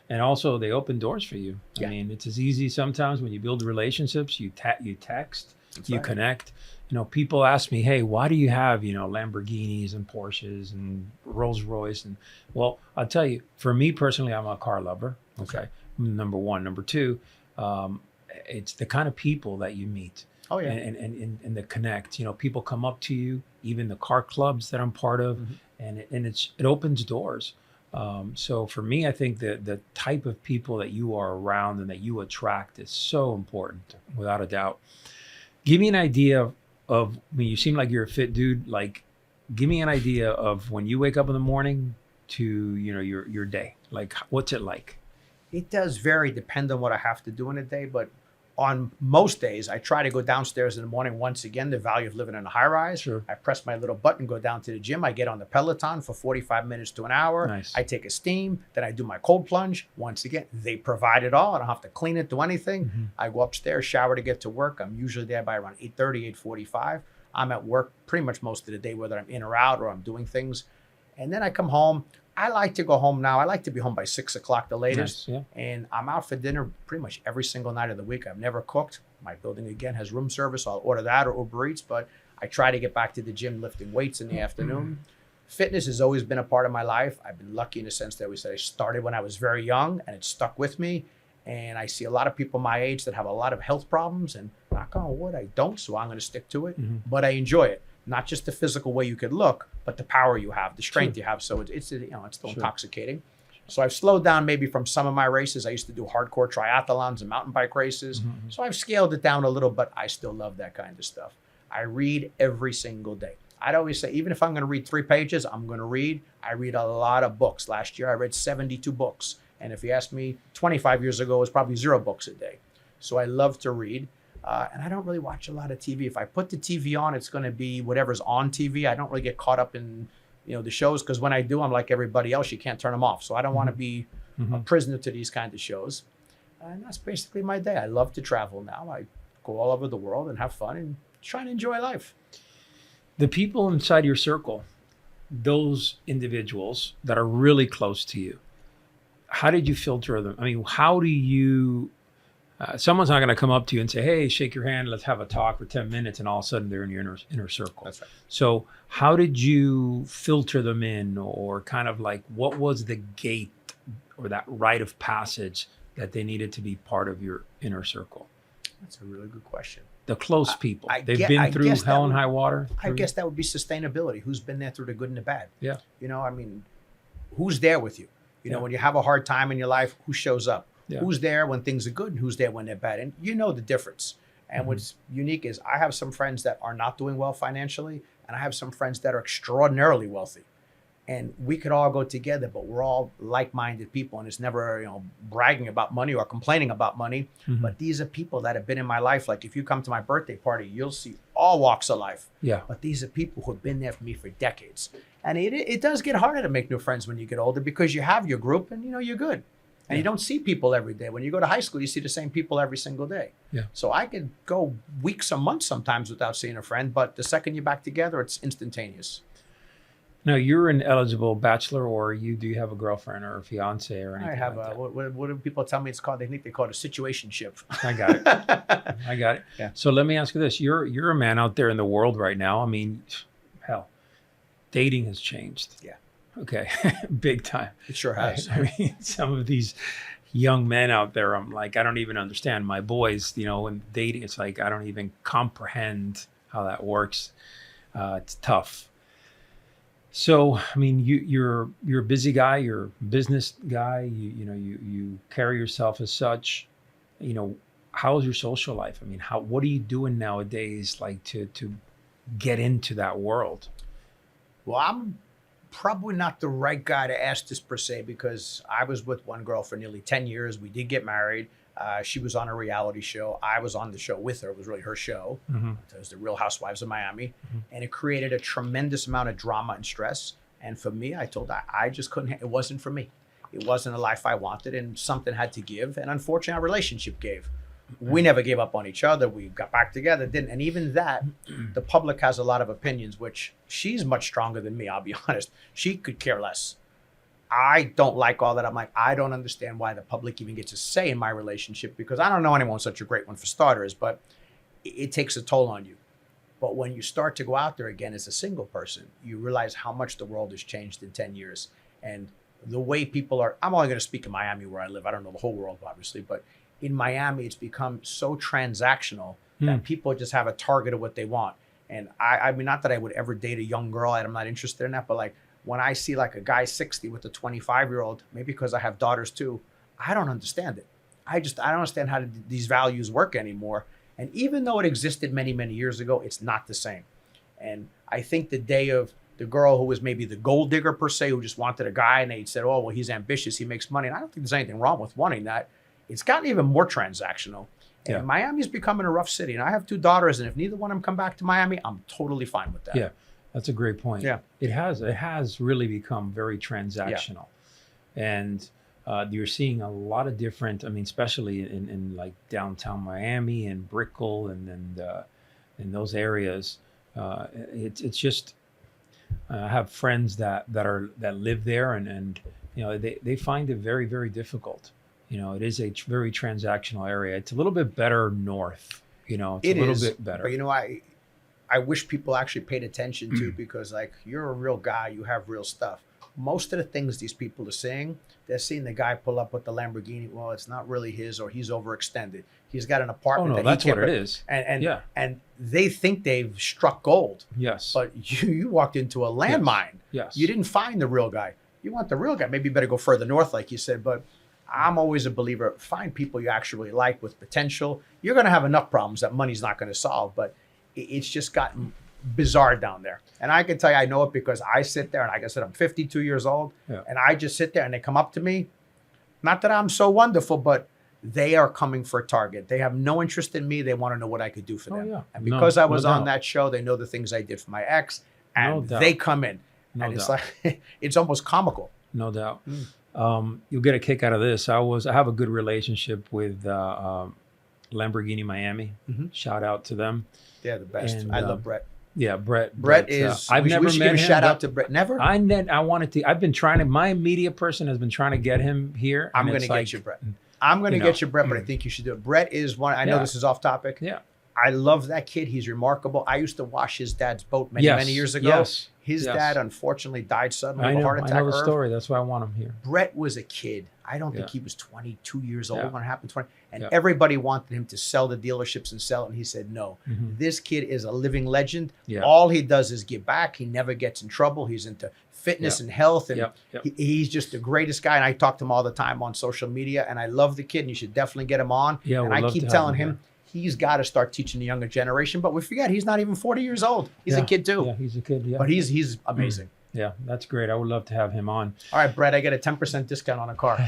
And also they open doors for you. I mean, it's as easy sometimes when you build relationships, you text, that's you connect. People ask me, hey, why do you have, Lamborghinis and Porsches and Rolls Royce? And well, I'll tell you, for me personally, I'm a car lover. Okay. Number one. Number two, it's the kind of people that you meet. Oh yeah. And the connect, people come up to you, even the car clubs that I'm part of, and it opens doors. So for me, I think that the type of people that you are around and that you attract is so important, without a doubt. Give me an idea of, you seem like you're a fit dude. Like, give me an idea of when you wake up in the morning to, your day. Like, what's it like? It does vary, depend on what I have to do in a day, but on most days, I try to go downstairs in the morning. Once again, the value of living in a high rise. Sure. I press my little button, go down to the gym. I get on the Peloton for 45 minutes to an hour. Nice. I take a steam. Then I do my cold plunge. Once again, they provide it all. I don't have to clean it, do anything. I go upstairs, shower to get to work. I'm usually there by around 8:30, 8:45. I'm at work pretty much most of the day, whether I'm in or out or I'm doing things. And then I come home. I like to go home now. I like to be home by 6 o'clock the latest. Nice, yeah. And I'm out for dinner pretty much every single night of the week. I've never cooked. My building, again, has room service. So I'll order that or Uber Eats. But I try to get back to the gym lifting weights in the afternoon. Fitness has always been a part of my life. I've been lucky in the sense that I started when I was very young, and it stuck with me. And I see a lot of people my age that have a lot of health problems. And knock on wood, I don't. So I'm going to stick to it. But I enjoy it. Not just the physical way you could look, but the power you have, the strength you have. So it's still intoxicating. So I've slowed down maybe from some of my races. I used to do hardcore triathlons and mountain bike races. So I've scaled it down a little, but I still love that kind of stuff. I read every single day. I'd always say, even if I'm going to read 3 pages, I'm going to read. I read a lot of books. Last year, I read 72 books. And if you asked me 25 years ago, it was probably 0 books a day. So I love to read. And I don't really watch a lot of TV. If I put the TV on, it's going to be whatever's on TV. I don't really get caught up in, the shows, because when I do, I'm like everybody else. You can't turn them off. So I don't want to be a prisoner to these kinds of shows. And that's basically my day. I love to travel now. I go all over the world and have fun and try and enjoy life. The people inside your circle, those individuals that are really close to you, how did you filter them? I mean, how do you... someone's not going to come up to you and say, hey, shake your hand, let's have a talk for 10 minutes, and all of a sudden they're in your inner circle. That's right. So how did you filter them in, or kind of like, what was the gate or that rite of passage that they needed to be part of your inner circle? That's a really good question. The close people. They've been through hell and high water. I guess that would be sustainability. Who's been there through the good and the bad? Yeah. Who's there with you? When you have a hard time in your life, who shows up? Yeah. Who's there when things are good and who's there when they're bad? And you know the difference. And what's unique is I have some friends that are not doing well financially, and I have some friends that are extraordinarily wealthy. And we could all go together, but we're all like-minded people. And it's never, bragging about money or complaining about money. But these are people that have been in my life. Like if you come to my birthday party, you'll see all walks of life. Yeah. But these are people who have been there for me for decades. And it does get harder to make new friends when you get older, because you have your group and, you're good. And you don't see people every day. When you go to high school, you see the same people every single day. Yeah. So I could go weeks or months sometimes without seeing a friend, but the second you're back together, it's instantaneous. Now, you're an eligible bachelor, or do you have a girlfriend or a fiance or anything I have like that? what do people tell me it's called? They think they call it a situationship. I got it. I got it. Yeah. So let me ask you this. You're a man out there in the world right now. I mean, hell, dating has changed. Yeah. Okay. Big time. It sure has. I mean, some of these young men out there, I'm like, I don't even understand. My boys, when dating, it's like, I don't even comprehend how that works. It's tough. So, I mean, you're a busy guy, you're a business guy, you carry yourself as such. How's your social life? I mean, what are you doing nowadays, like to get into that world? Well, I'm probably not the right guy to ask this per se, because I was with one girl for nearly 10 years. We did get married. She was on a reality show. I was on the show with her. It was really her show. Mm-hmm. It was the Real Housewives of Miami. Mm-hmm. And it created a tremendous amount of drama and stress. And for me, I told her I just couldn't, it wasn't for me. It wasn't a life I wanted, and something had to give. And unfortunately, our relationship gave. We never gave up on each other. We got back together, didn't. And even that, the public has a lot of opinions, which she's much stronger than me, I'll be honest. She could care less. I don't like all that. I'm like, I don't understand why the public even gets a say in my relationship, because I don't know anyone such a great one for starters, but it takes a toll on you. But when you start to go out there again as a single person, you realize how much the world has changed in 10 years. And the way people are, I'm only going to speak in Miami where I live. I don't know the whole world, obviously, but in Miami, it's become so transactional that people just have a target of what they want. And I mean, not that I would ever date a young girl, I'm not interested in that, but like when I see like a guy 60 with a 25-year-old, maybe because I have daughters too, I don't understand it. I don't understand how these values work anymore. And even though it existed many, many years ago, it's not the same. And I think the day of the girl who was maybe the gold digger per se, who just wanted a guy and they said, oh, well, he's ambitious, he makes money. And I don't think there's anything wrong with wanting that. It's gotten even more transactional. And Miami's becoming a rough city. And I have 2 daughters, and if neither one of them come back to Miami, I'm totally fine with that. Yeah, that's a great point. Yeah. It has really become very transactional. Yeah. And you're seeing a lot of different, I mean, especially in like downtown Miami and Brickell and in those areas. It's just, I have friends that live there and they find it very, very difficult. It is a very transactional area. It's a little bit better north. It's a little bit better. But I wish people actually paid attention to, because like, you're a real guy, you have real stuff. Most of the things these people are saying, they're seeing the guy pull up with the Lamborghini. Well, it's not really his, or he's overextended. He's got an apartment. Oh no, that's what it is. And they think they've struck gold. Yes. But you walked into a landmine. Yes. You didn't find the real guy. You want the real guy. Maybe you better go further north, like you said. But I'm always a believer, find people you actually like with potential. You're going to have enough problems that money's not going to solve, but it's just gotten bizarre down there. And I can tell you, I know it because I sit there, and like I said, I'm 52 years old, and I just sit there and they come up to me. Not that I'm so wonderful, but they are coming for a target. They have no interest in me. They want to know what I could do for them. Yeah. And because I was on that show, they know the things I did for my ex, and they come in. And it's like, it's almost comical. No doubt. You'll get a kick out of this. I have a good relationship with Lamborghini Miami. Mm-hmm. Shout out to them. They're the best. And, I love Brett. Yeah, Brett is. I've never met him. Give a shout out to Brett. Never. I wanted to. I've been trying to. My media person has been trying to get him here. I'm going to get you, Brett. I'm going to get you, Brett. But I think you should do it. Brett is one. I know this is off topic. Yeah. I love that kid. He's remarkable. I used to wash his dad's boat many years ago. Yes. His dad unfortunately died suddenly of a heart attack. I know the story. That's why I want him here. Brett was a kid. I don't think he was 22 years old when it happened. And everybody wanted him to sell the dealerships and sell it. And he said, no, this kid is a living legend. Yeah. All he does is give back. He never gets in trouble. He's into fitness and health. And he's just the greatest guy. And I talk to him all the time on social media. And I love the kid. And you should definitely get him on. Yeah, and I keep telling him, he's got to start teaching the younger generation. But we forget, he's not even 40 years old. He's a kid too. Yeah, he's a kid. Yeah. But he's amazing. Yeah, that's great. I would love to have him on. All right, Brett, I get a 10% discount on a car.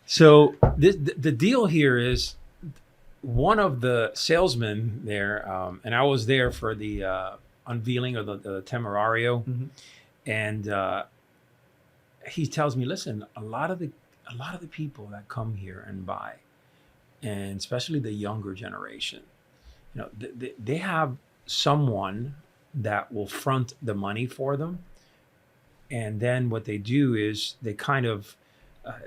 So the deal here is one of the salesmen there, and I was there for the unveiling of the Temerario, and he tells me, listen, a lot of the people that come here and buy, and especially the younger generation, they have someone that will front the money for them, and then what they do is they kind of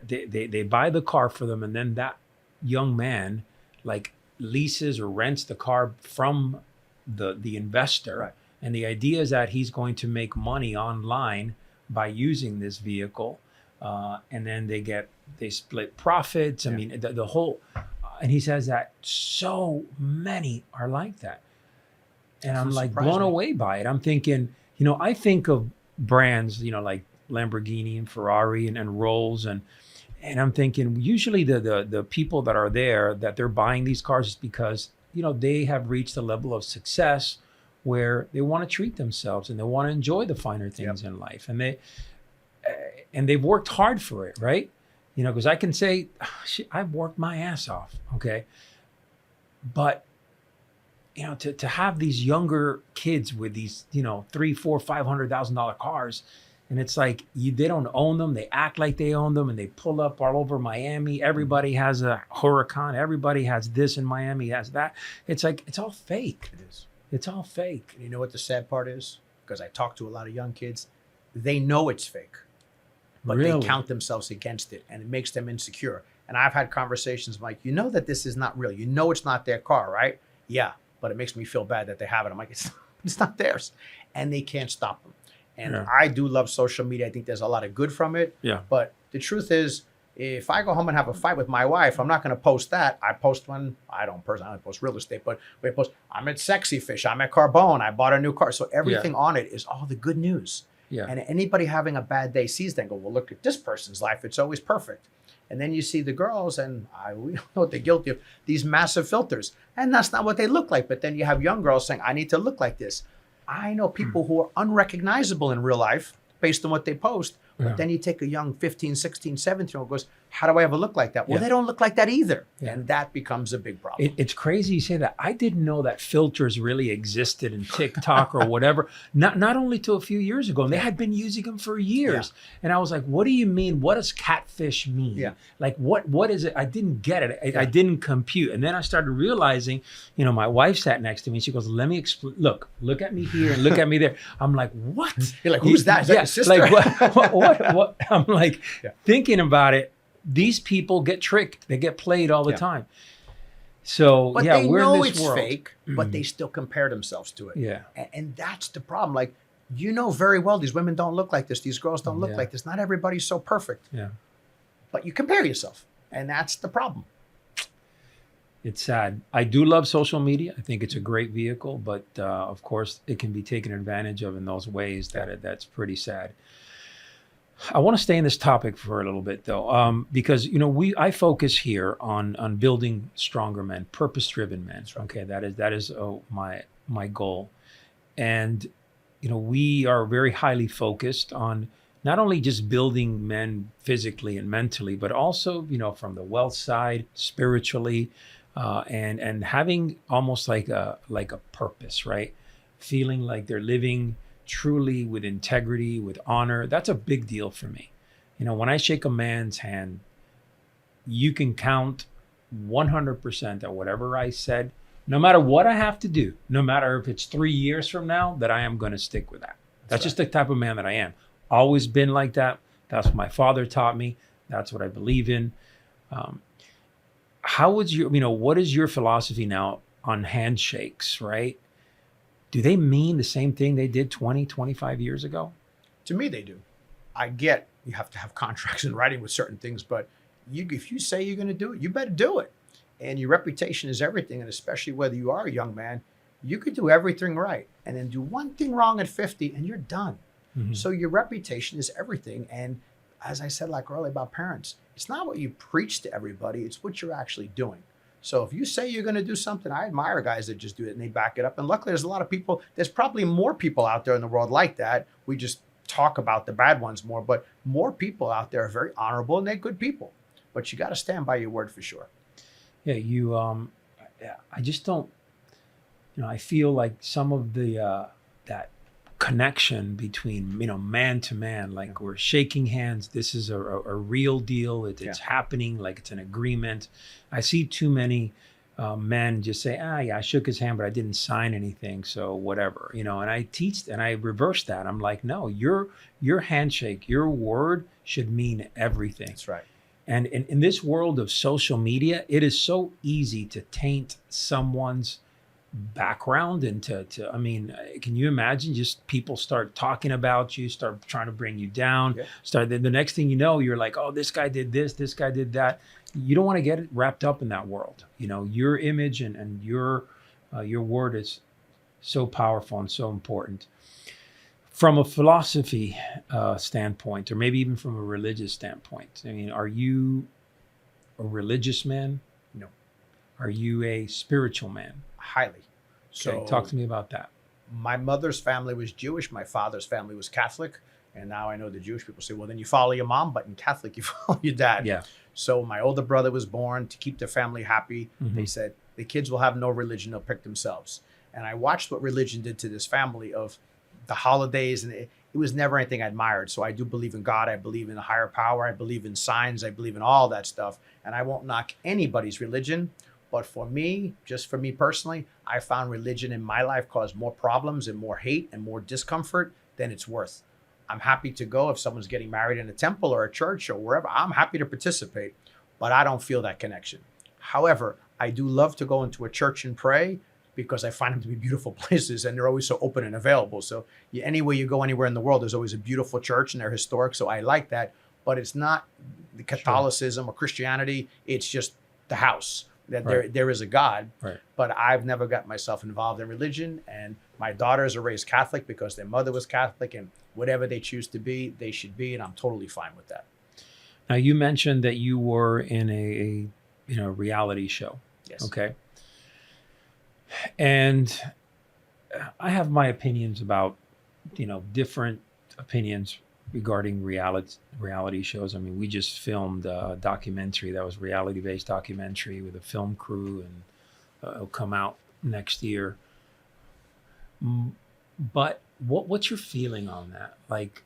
they buy the car for them, and then that young man like leases or rents the car from the investor. Right. And the idea is that he's going to make money online by using this vehicle, and then they split profits. I mean, the whole, and he says that so many are like that, and I'm like blown away by it. I'm thinking, I think of brands, like Lamborghini and Ferrari and Rolls, and I'm thinking usually the people that are there, that they're buying these cars is because they have reached a level of success where they want to treat themselves and they want to enjoy the finer things in life, and they've worked hard for it, right? Because I can say, I've worked my ass off, okay, but to have these younger kids with these $300,000, $400,000, $500,000 cars, and it's like they don't own them, they act like they own them, and they pull up all over Miami. Everybody has a Huracan, everybody has this in Miami, has that. It's like it's all fake. It is. It's all fake. And you know what the sad part is? Because I talk to a lot of young kids, they know it's fake, but Really? they count themselves against it, and it makes them insecure. And I've had conversations like, that this is not real. It's not their car, right? Yeah, but it makes me feel bad that they have it. I'm like, it's not theirs, and they can't stop them. And I do love social media. I think there's a lot of good from it. Yeah. But the truth is, if I go home and have a fight with my wife, I'm not going to post that. I post when I don't post real estate, but we post, I'm at Sexy Fish, I'm at Carbone, I bought a new car. So everything on it is all the good news. Yeah. And anybody having a bad day sees that and go, well, look at this person's life. It's always perfect. And then you see the girls, and we don't know what they're guilty of, these massive filters. And that's not what they look like. But then you have young girls saying, I need to look like this. I know people who are unrecognizable in real life based on what they post. But then you take a young 15, 16, 17-year-old goes, how do I ever look like that? Well, they don't look like that either. Yeah. And that becomes a big problem. It's crazy you say that. I didn't know that filters really existed in TikTok or whatever. Not only till a few years ago. And they had been using them for years. Yeah. And I was like, what do you mean? What does catfish mean? Yeah. Like, what is it? I didn't get it. I didn't compute. And then I started realizing, my wife sat next to me. She goes, let me explain. Look at me here and look at me there. I'm like, what? You're like, who's that? Is that your sister? Like, what? I'm like thinking about it. These people get tricked. They get played all the time. So but they we're know in this it's world. fake, but they still compare themselves to it. Yeah. And that's the problem. Like, very well, these women don't look like this. These girls don't look like this. Not everybody's so perfect. Yeah. But you compare yourself, and that's the problem. It's sad. I do love social media. I think it's a great vehicle, but of course it can be taken advantage of in those ways that's pretty sad. I want to stay in this topic for a little bit though, because I focus here on building stronger men, purpose-driven men. Okay, that is my goal, and we are very highly focused on not only just building men physically and mentally, but also from the wealth side, spiritually, and having almost like a purpose, right? Feeling like they're living truly with integrity, with honor. That's a big deal for me. When I shake a man's hand, you can count 100% that whatever I said, no matter what I have to do, no matter if it's 3 years from now, that I am going to stick with that. That's just the type of man that I am. Always been like that. That's what my father taught me. That's what I believe in. What is your philosophy now on handshakes, right? Do they mean the same thing they did 20, 25 years ago? To me, they do. I get you have to have contracts in writing with certain things, but if you say you're going to do it, you better do it. And your reputation is everything. And especially whether you are a young man, you could do everything right and then do one thing wrong at 50 and you're done. Mm-hmm. So your reputation is everything. And as I said like earlier about parents, it's not what you preach to everybody, it's what you're actually doing. So if you say you're going to do something, I admire guys that just do it and they back it up. And luckily, there's a lot of people, there's probably more people out there in the world like that. We just talk about the bad ones more, but more people out there are very honorable and they're good people. But you got to stand by your word for sure. Yeah, I just don't, I feel like some of the, that connection between, man to man, like we're shaking hands. This is a real deal. It's happening, like it's an agreement. I see too many men just say, yeah, I shook his hand, but I didn't sign anything, so whatever, and I teach and I reverse that. I'm like, no, your handshake, your word should mean everything. That's right. And in this world of social media, it is so easy to taint someone's background and can you imagine just people start talking about you, start trying to bring you down, start the next thing you know, you're like, oh, this guy did this guy did that. You don't want to get wrapped up in that world. Your image and your word is so powerful and so important. From a philosophy standpoint, or maybe even from a religious standpoint, are you a religious man? No. Are you a spiritual man? Highly. Okay, talk to me about that. My mother's family was Jewish. My father's family was Catholic. And now I know the Jewish people say, well, then you follow your mom, but in Catholic, you follow your dad. Yeah. So my older brother was born to keep their family happy. Mm-hmm. They said, the kids will have no religion. They'll pick themselves. And I watched what religion did to this family of the holidays. And it was never anything I admired. So I do believe in God. I believe in a higher power. I believe in signs. I believe in all that stuff. And I won't knock anybody's religion. But for me, just for me personally, I found religion in my life caused more problems and more hate and more discomfort than it's worth. I'm happy to go if someone's getting married in a temple or a church or wherever. I'm happy to participate, but I don't feel that connection. However, I do love to go into a church and pray because I find them to be beautiful places and they're always so open and available. So anywhere you go, anywhere in the world, there's always a beautiful church and they're historic. So I like that, but it's not the Catholicism or Christianity. It's just the house. That there is a God, but I've never got myself involved in religion. And my daughters are raised Catholic because their mother was Catholic, and whatever they choose to be, they should be, and I'm totally fine with that. Now, you mentioned that you were in a reality show. Yes. Okay. And I have my opinions about, different opinions regarding reality shows. I mean, we just filmed a documentary that was reality-based documentary with a film crew, and it'll come out next year. But what's your feeling on that? Like,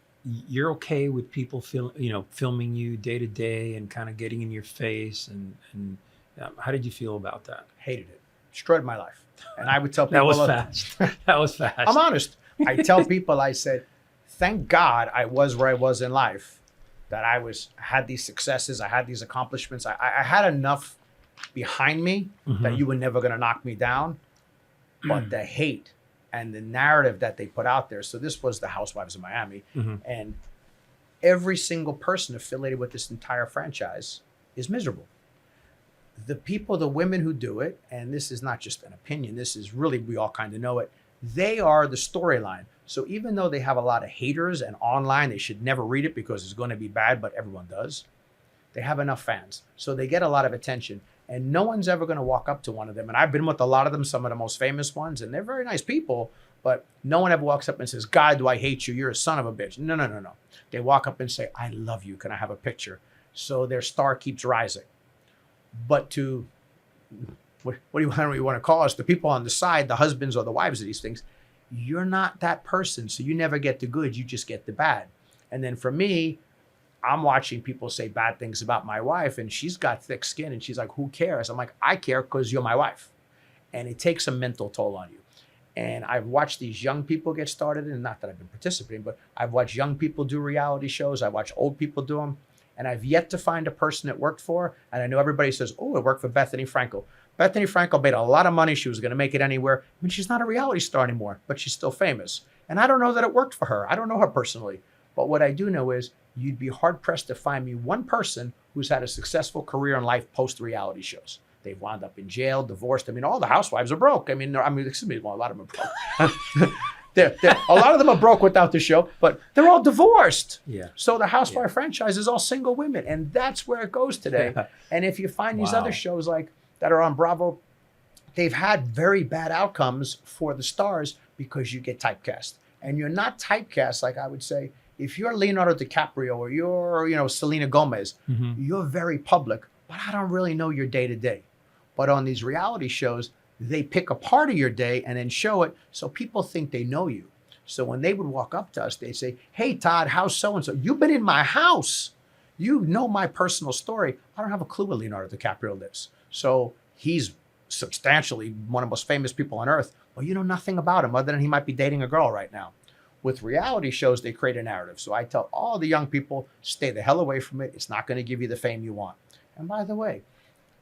you're okay with people filming you day to day and kind of getting in your face, and how did you feel about that? Hated it. Destroyed my life. And I would tell people that was fast. That was fast. I'm honest. I tell people, I said, thank God I was where I was in life, that I had these successes, I had these accomplishments. I had enough behind me that you were never going to knock me down. But the hate and the narrative that they put out there. So this was the Housewives of Miami. And every single person affiliated with this entire franchise is miserable. The people, the women who do it, and this is not just an opinion, this is really, we all kind of know it, they are the storyline. So even though they have a lot of haters and online, they should never read it because it's going to be bad, but everyone does. They have enough fans. So they get a lot of attention. And no one's ever going to walk up to one of them. And I've been with a lot of them, some of the most famous ones, and they're very nice people. But no one ever walks up and says, God, do I hate you? You're a son of a bitch. No. They walk up and say, I love you. Can I have a picture? So their star keeps rising. But to, what do you want to call us? The people on the side, the husbands or the wives of these things, you're not that person. So you never get the good, you just get the bad. And then for me, I'm watching people say bad things about my wife and she's got thick skin and she's like, who cares? I'm like, I care because you're my wife. And it takes a mental toll on you. And I've watched these young people get started, and not that I've been participating, but I've watched young people do reality shows. I watch old people do them. And I've yet to find a person it worked for. And I know everybody says, oh, it worked for Bethany Frankel. Bethany Frankel made a lot of money. She was going to make it anywhere. I mean, she's not a reality star anymore, but she's still famous. And I don't know that it worked for her. I don't know her personally. But what I do know is you'd be hard-pressed to find me one person who's had a successful career in life post-reality shows. They've wound up in jail, divorced. I mean, all the housewives are broke. Excuse me, well, a lot of them are broke. A lot of them are broke without the show, but they're all divorced. Yeah. So the housewife franchise is all single women, and that's where it goes today. And if you find these other shows like that are on Bravo, they've had very bad outcomes for the stars because you get typecast. And you're not typecast, like I would say, if you're Leonardo DiCaprio or you're, Selena Gomez, you're very public, but I don't really know your day to day. But on these reality shows, they pick a part of your day and then show it so people think they know you. So when they would walk up to us, they'd say, "Hey, Todd, how's so-and-so? You've been in my house. You know my personal story." I don't have a clue where Leonardo DiCaprio lives. So he's substantially one of the most famous people on earth. Well, you know nothing about him other than he might be dating a girl right now. With reality shows, they create a narrative. So I tell all the young people, stay the hell away from it. It's not going to give you the fame you want. And by the way,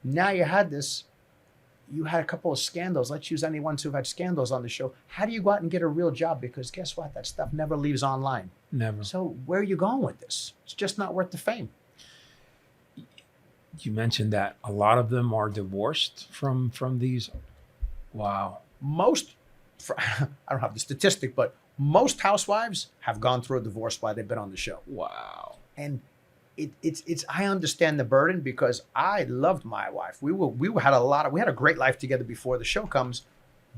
now you had a couple of scandals. Let's use anyone who've had scandals on the show. How do you go out and get a real job? Because guess what? That stuff never leaves online. Never. So where are you going with this? It's just not worth the fame. You mentioned that a lot of them are divorced from these. Wow. I don't have the statistic, but most housewives have gone through a divorce while they've been on the show. Wow. And it's I understand the burden because I loved my wife. We had a great life together before the show comes,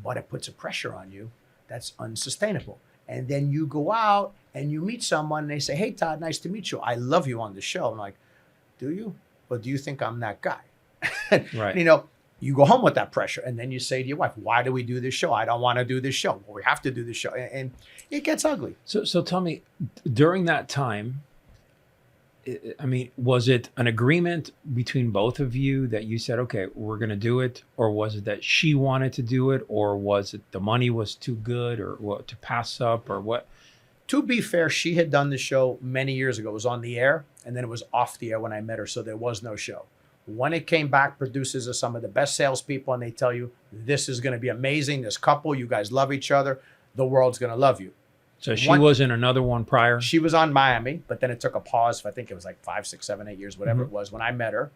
but it puts a pressure on you that's unsustainable. And then you go out and you meet someone and they say, "Hey, Todd, nice to meet you. I love you on the show." I'm like, "Do you? Or do you think I'm that guy?" Right. You go home with that pressure and then you say to your wife, "Why do we do this show? I don't want to do this show." Well, we have to do this show. And it gets ugly. So tell me, during that time, I mean, was it an agreement between both of you that you said, "Okay, we're going to do it," or was it that she wanted to do it, or was it the money was too good, or what to pass up, or what? To be fair, she had done the show many years ago. It was on the air, and then it was off the air when I met her, so there was no show. When it came back, producers are some of the best salespeople, and they tell you, "This is going to be amazing. This couple, you guys love each other. The world's going to love you." So she was in another one prior? She was on Miami, but then it took a pause for, I think it was like 5, 6, 7, 8 years, whatever it was when I met her.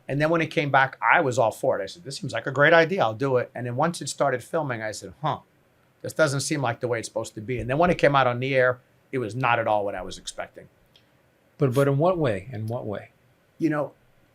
And then when it came back, I was all for it. I said, "This seems like a great idea. I'll do it." And then once it started filming, I said, this doesn't seem like the way it's supposed to be. And then when it came out on the air, it was not at all what I was expecting. But in what way? In what way?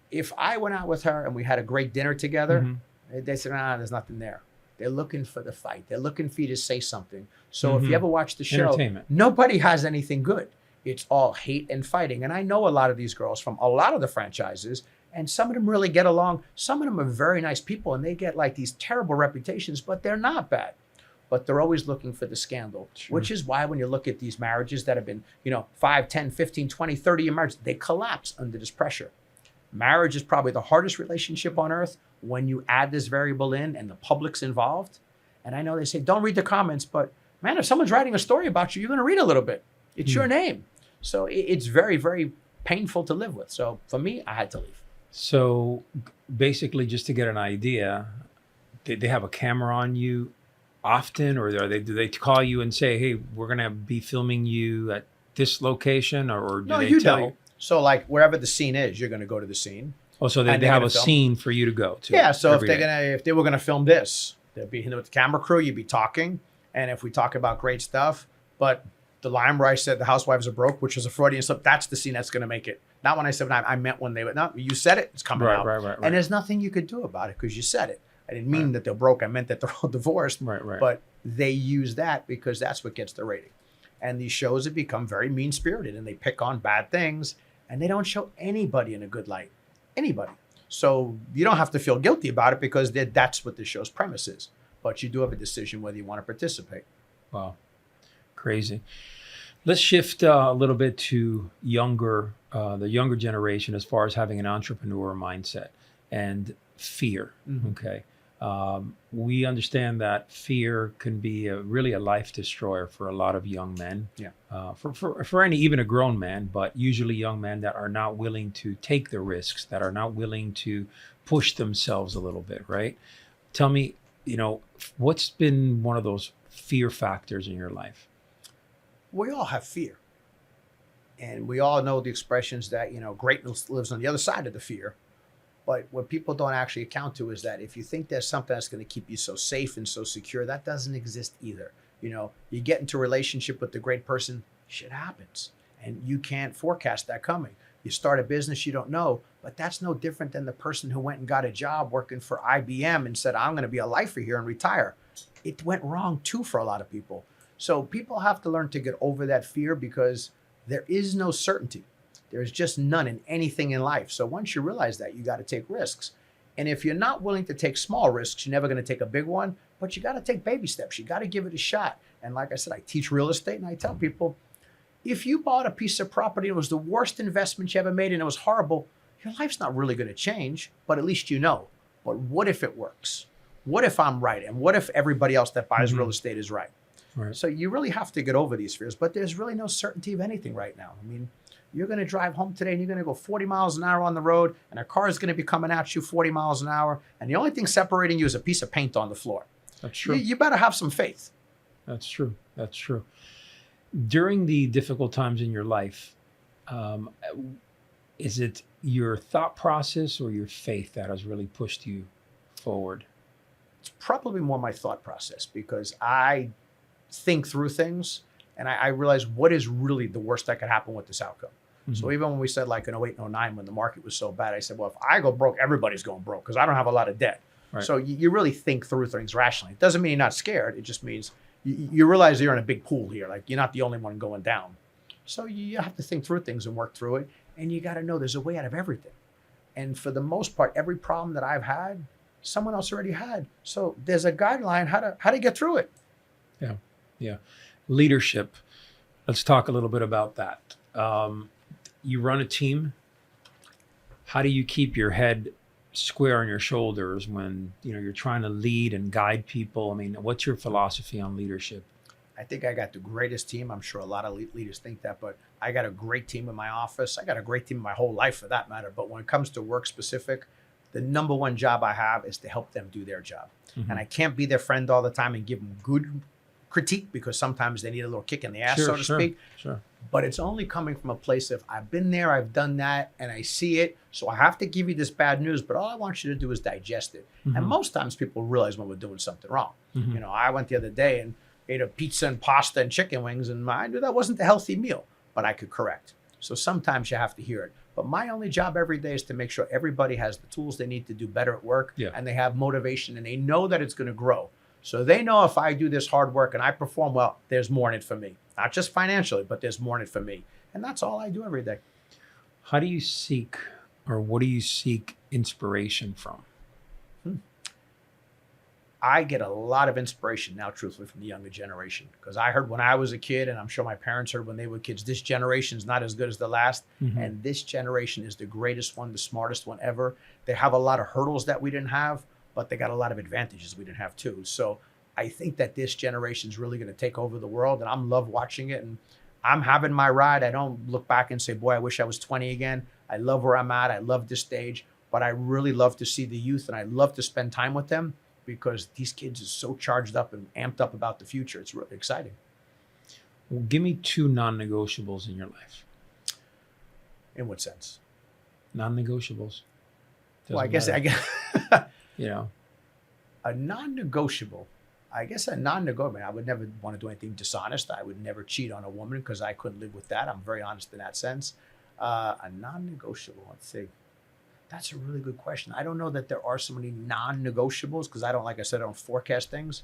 If I went out with her and we had a great dinner together, they said, "There's nothing there." They're looking for the fight. They're looking for you to say something. So if you ever watch the show, nobody has anything good. It's all hate and fighting. And I know a lot of these girls from a lot of the franchises, and some of them really get along. Some of them are very nice people, and they get like these terrible reputations, but they're not bad. But they're always looking for the scandal, which is why when you look at these marriages that have been, 5, 10, 15, 20, 30-year marriages, they collapse under this pressure. Marriage is probably the hardest relationship on earth when you add this variable in and the public's involved. And I know they say, don't read the comments, but man, if someone's writing a story about you, you're going to read a little bit. It's your name. So it's very, very painful to live with. So for me, I had to leave. So basically, just to get an idea, did they have a camera on you often, or do they call you and say, "Hey, we're going to be filming you at this location," or do they tell you? So like wherever the scene is, you're going to go to the scene. Oh, so they have a scene for you to go to. Yeah. So if they were going to film this, they'd be with the camera crew, you'd be talking. And if we talk about great stuff, but the line where I said the housewives are broke, which was a Freudian slip, that's the scene that's going to make it. Not when I said I meant when they were, no, you said it, it's coming out. Right. And there's nothing you could do about it because you said it. I didn't mean that they're broke. I meant that they're all divorced. Right. But they use that because that's what gets the rating. And these shows have become very mean-spirited and they pick on bad things and they don't show anybody in a good light. Anybody. So you don't have to feel guilty about it because that's what the show's premise is. But you do have a decision whether you want to participate. Wow. Crazy. Let's shift a little bit to the younger generation as far as having an entrepreneur mindset and fear. Okay. We understand that fear can be really a life destroyer for a lot of young men. Yeah. For even a grown man, but usually young men that are not willing to take the risks, that are not willing to push themselves a little bit, right? Tell me, what's been one of those fear factors in your life? We all have fear. And we all know the expressions that, greatness lives on the other side of the fear. But what people don't actually account to is that if you think there's something that's going to keep you so safe and so secure, that doesn't exist either. You get into a relationship with the great person, shit happens. And you can't forecast that coming. You start a business you don't know, but that's no different than the person who went and got a job working for IBM and said, I'm going to be a lifer here and retire. It went wrong too for a lot of people. So people have to learn to get over that fear because there is no certainty. There's just none in anything in life. So once you realize that, you got to take risks. And if you're not willing to take small risks, you're never going to take a big one, but you got to take baby steps. You got to give it a shot. And like I said, I teach real estate and I tell people, if you bought a piece of property and it was the worst investment you ever made and it was horrible, your life's not really going to change, but at least you know. But what if it works? What if I'm right? And what if everybody else that buys real estate is right? Right. So you really have to get over these fears, but there's really no certainty of anything right now. I mean, you're going to drive home today and you're going to go 40 miles an hour on the road and a car is going to be coming at you 40 miles an hour. And the only thing separating you is a piece of paint on the floor. That's true. You better have some faith. That's true. That's true. During the difficult times in your life, is it your thought process or your faith that has really pushed you forward? It's probably more my thought process because I think through things and I realize what is really the worst that could happen with this outcome. So even when we said like in 08 and 09 when the market was so bad, I said, well, if I go broke, everybody's going broke because I don't have a lot of debt. Right. So you really think through things rationally. It doesn't mean you're not scared. It just means you realize you're in a big pool here. Like you're not the only one going down. So you have to think through things and work through it. And you got to know there's a way out of everything. And for the most part, every problem that I've had, someone else already had. So there's a guideline how to get through it. Yeah. Yeah. Leadership. Let's talk a little bit about that. You run a team. How do you keep your head square on your shoulders when you're trying to lead and guide people? I mean, what's your philosophy on leadership? I think I got the greatest team. I'm sure a lot of leaders think that, but I got a great team in my office. I got a great team in my whole life for that matter. But when it comes to work specific, the number one job I have is to help them do their job. And I can't be their friend all the time and give them good critique because sometimes they need a little kick in the ass, so to speak. Sure. But it's only coming from a place of I've been there, I've done that, and I see it. So I have to give you this bad news, but all I want you to do is digest it. And most times people realize when we're doing something wrong. I went the other day and ate a pizza and pasta and chicken wings, and I knew that wasn't a healthy meal, but I could correct. So sometimes you have to hear it. But my only job every day is to make sure everybody has the tools they need to do better at work, and they have motivation, and they know that it's going to grow. So they know if I do this hard work and I perform well, there's more in it for me. Not just financially, but there's more in it for me. And that's all I do every day. How do you seek, or what do you seek inspiration from? I get a lot of inspiration now, truthfully, from the younger generation. Because I heard when I was a kid, and I'm sure my parents heard when they were kids, this generation is not as good as the last. And this generation is the greatest one, the smartest one ever. They have a lot of hurdles that we didn't have, but they got a lot of advantages we didn't have too. So I think that this generation is really going to take over the world, and I'm love watching it. And I'm having my ride. I don't look back and say, boy, I wish I was 20 again. I love where I'm at. I love this stage, but I really love to see the youth, and I love to spend time with them because these kids are so charged up and amped up about the future. It's really exciting. Well, give me 2 non-negotiables in your life. In what sense? Non-negotiables. Well, I guess a non-negotiable. I guess a non-negotiable. I would never want to do anything dishonest. I would never cheat on a woman because I couldn't live with that. I'm very honest in that sense. A non-negotiable. Let's see. That's a really good question. I don't know that there are so many non-negotiables because I don't, like I said, I don't forecast things.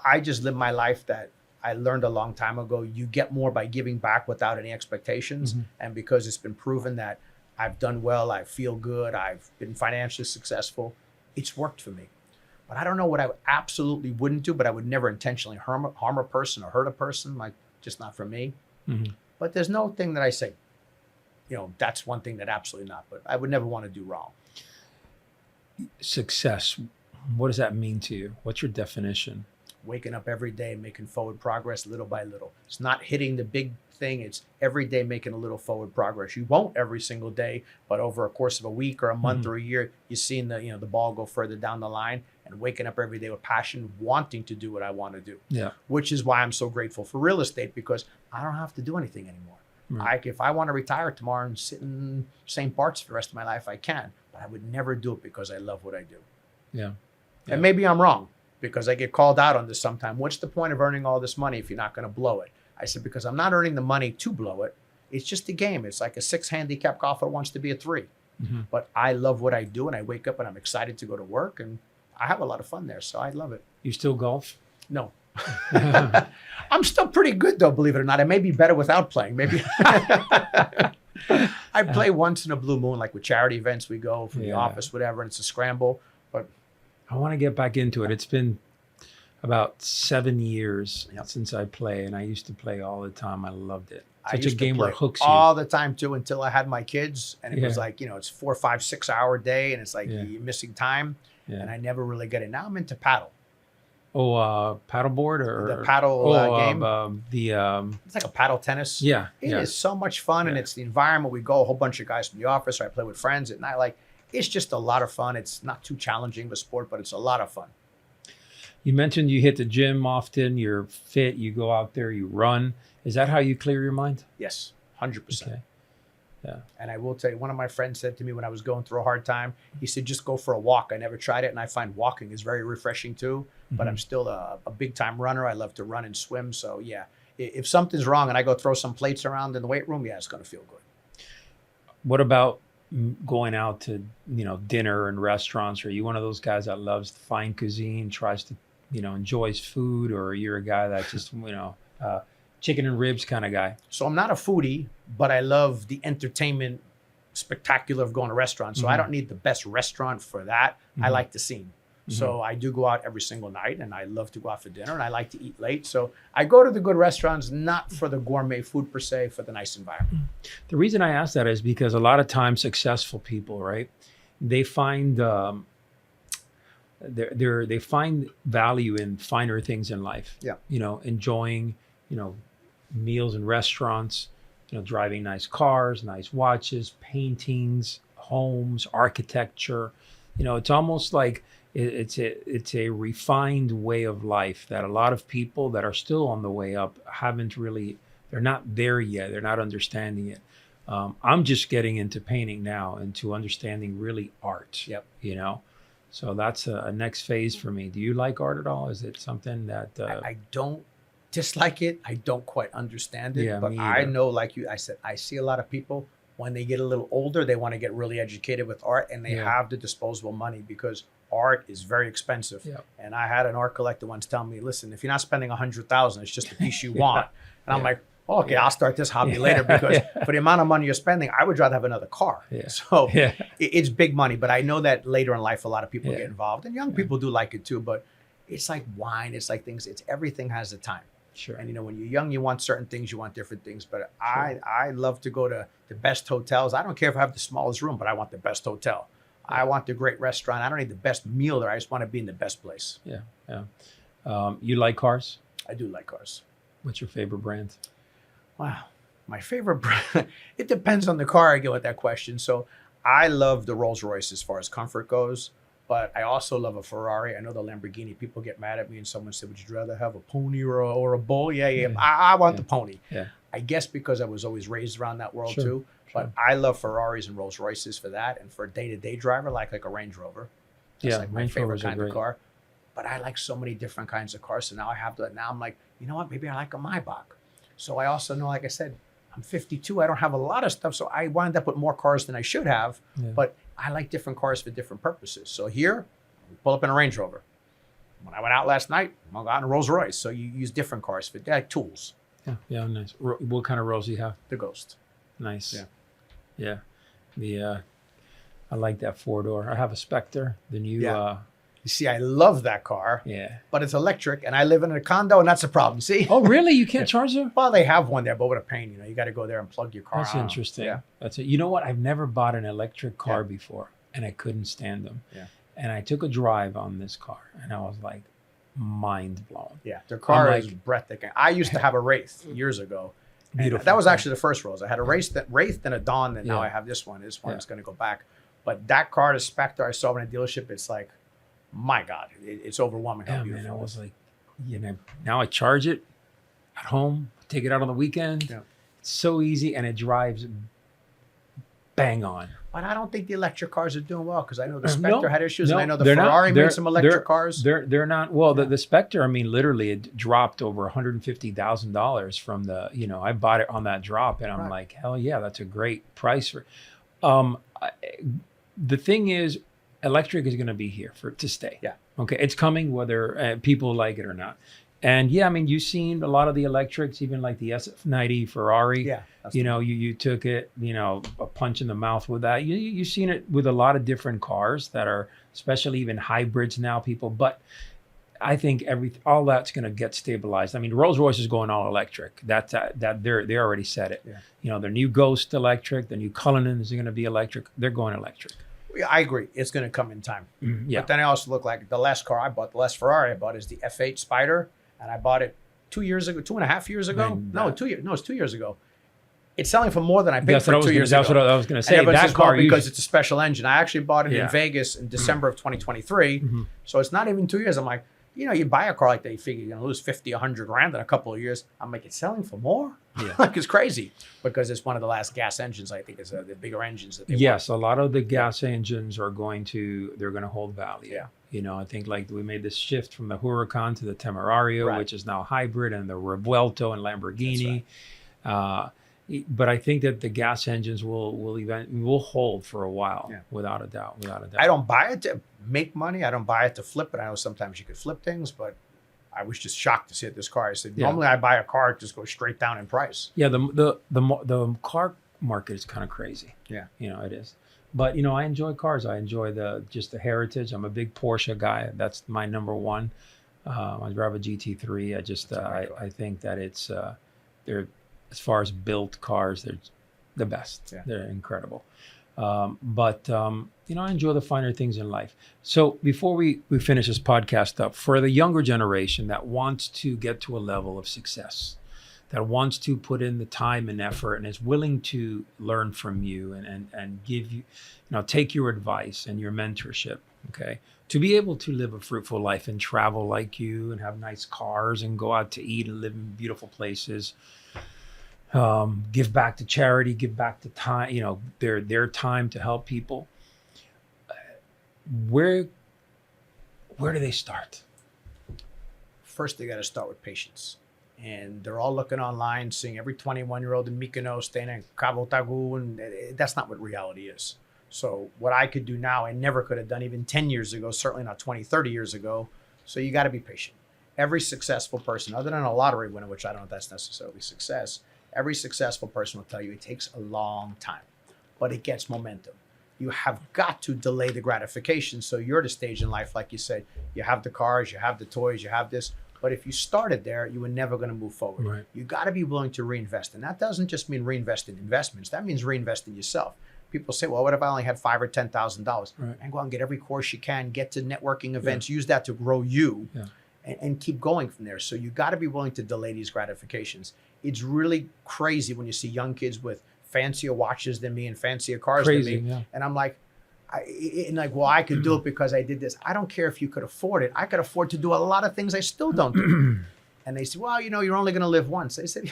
I just live my life that I learned a long time ago. You get more by giving back without any expectations. And because it's been proven that I've done well, I feel good, I've been financially successful, it's worked for me. But I don't know what I absolutely wouldn't do, but I would never intentionally harm a person or hurt a person, like just not for me. But there's no thing that I say, that's one thing that absolutely not, but I would never want to do wrong. Success, what does that mean to you? What's your definition? Waking up every day, making forward progress little by little. It's not hitting the big thing. It's every day making a little forward progress. You won't every single day, but over a course of a week or a month or a year, you're seeing the ball go further down the line, and waking up every day with passion, wanting to do what I want to do. Yeah. Which is why I'm so grateful for real estate, because I don't have to do anything anymore. If I want to retire tomorrow and sit in St. Bart's for the rest of my life, I can, but I would never do it because I love what I do. And maybe I'm wrong, because I get called out on this sometime. What's the point of earning all this money if you're not going to blow it? I said, because I'm not earning the money to blow it. It's just a game. It's like a 6 handicap golfer wants to be a 3. But I love what I do, and I wake up and I'm excited to go to work, and I have a lot of fun there. So I love it. You still golf? No. I'm still pretty good though, believe it or not. I may be better without playing. Maybe. I play once in a blue moon, like with charity events we go for the office, whatever, and it's a scramble. But I want to get back into it. It's been about 7 years since I play, and I used to play all the time. I loved it. Such a game where it hooks you all the time too, until I had my kids, and it was like, you know, it's 4, 5, 6 hour day, and it's like you're missing time, and I never really get it. Now I'm into paddle. Oh, paddleboard or the paddle game. It's like a paddle tennis. Yeah, it is so much fun, and it's the environment. We go a whole bunch of guys from the office, or I play with friends at night. Like, it's just a lot of fun. It's not too challenging of a sport, but it's a lot of fun. You mentioned you hit the gym often. You're fit. You go out there. You run. Is that how you clear your mind? Yes, 100%. Okay. Yeah. And I will tell you, one of my friends said to me when I was going through a hard time, he said, just go for a walk. I never tried it, and I find walking is very refreshing too. But I'm still a big time runner. I love to run and swim. So yeah, if something's wrong and I go throw some plates around in the weight room, it's going to feel good. What about going out to, dinner and restaurants? Are you one of those guys that loves fine cuisine, tries to, enjoys food, or you're a guy that just, chicken and ribs kind of guy? So I'm not a foodie, but I love the entertainment spectacular of going to restaurants. So I don't need the best restaurant for that. I like the scene. So I do go out every single night, and I love to go out for dinner, and I like to eat late. So I go to the good restaurants, not for the gourmet food per se, for the nice environment. The reason I ask that is because a lot of times successful people, right, they find they find value in finer things in life. Yeah. Enjoying, meals in restaurants, driving nice cars, nice watches, paintings, homes, architecture. It's almost like it's a refined way of life that a lot of people that are still on the way up they're not there yet. They're not understanding it. I'm just getting into painting now, into understanding really art. Yep. So that's a next phase for me. Do you like art at all? Is it something that I don't dislike it. I don't quite understand it. Yeah, but I know, like I said, I see a lot of people when they get a little older, they want to get really educated with art, and they have the disposable money because art is very expensive. Yeah. And I had an art collector once tell me, listen, if you're not spending $100,000, it's just a piece you want. And I'm like, okay, I'll start this hobby later, because for the amount of money you're spending, I would rather have another car. So it's big money. But I know that later in life, a lot of people get involved, and young people do like it too. But it's like wine. It's like things. It's everything has a time. Sure. And when you're young, you want certain things, you want different things. But I love to go to the best hotels. I don't care if I have the smallest room, but I want the best hotel. I want the great restaurant. I don't need the best meal there. I just want to be in the best place. Yeah. You like cars? I do like cars. What's your favorite brand? Wow. My favorite brand, it depends on the car I get with that question. So I love the Rolls Royce as far as comfort goes, but I also love a Ferrari. I know the Lamborghini, people get mad at me, and someone said, would you rather have a pony or a bull? Yeah. I want the pony. Yeah. I guess because I was always raised around that world too. But I love Ferraris and Rolls Royces for that. And for a day-to-day driver, like a Range Rover. That's like my favorite kind of car. But I like so many different kinds of cars. So now I have to, now I'm like, you know what? Maybe I like a Maybach. So I also know, like I said, I'm 52. I don't have a lot of stuff. So I wind up with more cars than I should have. But I like different cars for different purposes. So here, we pull up in a Range Rover. When I went out last night, I got in a Rolls Royce. So you use different cars for like tools. Yeah, nice. What kind of Rolls do you have? The Ghost. Nice. Yeah. I like that 4-door. I have a Spectre. The new. You see, I love that car. Yeah. But it's electric, and I live in a condo, and that's a problem. See? Oh, really? You can't charge them? Well, they have one there, but what a pain. You got to go there and plug your car. That's interesting. Yeah. That's it. You know what? I've never bought an electric car before, and I couldn't stand them. Yeah. And I took a drive on this car, and I was like, mind blown. Yeah. Their car is breathtaking. I used to have a Wraith years ago. Beautiful. That was actually the first Rolls. I had a Wraith, then a Dawn, and now I have this one. This one is going to go back. But that car, the Spectre, I saw in a dealership. It's like, my God, it's overwhelming how beautiful. Man, I was like, now I charge it at home, take it out on the weekend. Yeah. It's so easy, and it drives bang on. But I don't think the electric cars are doing well, because I know the Spectre had issues, and I know the Ferrari made some electric cars. They're not. Well, the Spectre, I mean, literally, it dropped over $150,000 from the. I bought it on that drop, and I'm like, hell yeah, that's a great price for. The thing is, electric is going to be here to stay. Yeah. Okay, it's coming whether people like it or not. And yeah, I mean, you've seen a lot of the electrics, even like the SF90 Ferrari. Yeah. That's You the know, one. you took it, you know, a punch in the mouth with that. You've seen it with a lot of different cars that are, especially even hybrids now, people. But I think all that's going to get stabilized. I mean, Rolls Royce is going all electric. That they already said it. Yeah. You know, their new Ghost electric, the new Cullinan is going to be electric. They're going electric. Yeah, I agree. It's going to come in time. Yeah. But then I also look like the last car I bought, the last Ferrari I bought is the F8 Spider. And I bought it 2 years ago, 2.5 years ago. And No, 2 years. No, it's 2 years ago. It's selling for more than I paid That's for what I was 2 gonna, years that's ago. what I was going to And say. everybody That says, car well, because usually, it's a special engine. I actually bought it Yeah. in Vegas in December of 2023. Mhm. So it's not even 2 years. I'm like, you know, you buy a car like that, you figure you're going to lose 50, 100 grand in a couple of years. I'm like, it's selling for more? Yeah. Like, it's crazy because it's one of the last gas engines. I think it's the bigger engines that they yes, a lot of the gas engines are they're going to hold value. Yeah. You know, I think like we made this shift from the Huracan to the Temerario, Right. which is now hybrid, and the Revuelto and Lamborghini. But I think that the gas engines will hold for a while, Yeah. without a doubt. Without a doubt. I don't buy it to make money. I don't buy it to flip it. I know sometimes you could flip things, but I was just shocked to see this car. I said, Yeah. normally I buy a car, it just goes straight down in price. Yeah, the car market is kind of crazy. Yeah. You know, it is. But you know, I enjoy cars. I enjoy just the heritage. I'm a big Porsche guy. That's my number one. I drive a GT3. I think that it's they're, as far as built cars, they're the best. Yeah. They're incredible. But you know, I enjoy the finer things in life. So before we finish this podcast up, for the younger generation that wants to get to a level of success, that wants to put in the time and effort and is willing to learn from you and give you, take your advice and your mentorship, okay, to be able to live a fruitful life and travel like you and have nice cars and go out to eat and live in beautiful places, give back to charity, give back to time, their time to help people. Where do they start? First, they got to start with patience. And they're all looking online, seeing every 21-year-old in Mykonos staying in Cabo Tagu, and that's not what reality is. So what I could do now, I never could have done even 10 years ago, certainly not 20, 30 years ago. So you got to be patient. Every successful person, other than a lottery winner, which I don't know if that's necessarily success, every successful person will tell you it takes a long time, but it gets momentum. You have got to delay the gratification. So you're at a stage in life, like you said, you have the cars, you have the toys, you have this. But if you started there, you were never going to move forward. Right. You got to be willing to reinvest. And that doesn't just mean reinvest in investments. That means reinvest in yourself. People say, well, what if I only had $5,000 or $10,000? Right. And go out and get every course you can, get to networking events, use that to grow you, and keep going from there. So you got to be willing to delay these gratifications. It's really crazy when you see young kids with fancier watches than me and fancier cars than me. Yeah. And I'm like, well, I could do it because I did this. I don't care if you could afford it. I could afford to do a lot of things I still don't do. And they say, well, you're only going to live once. I said,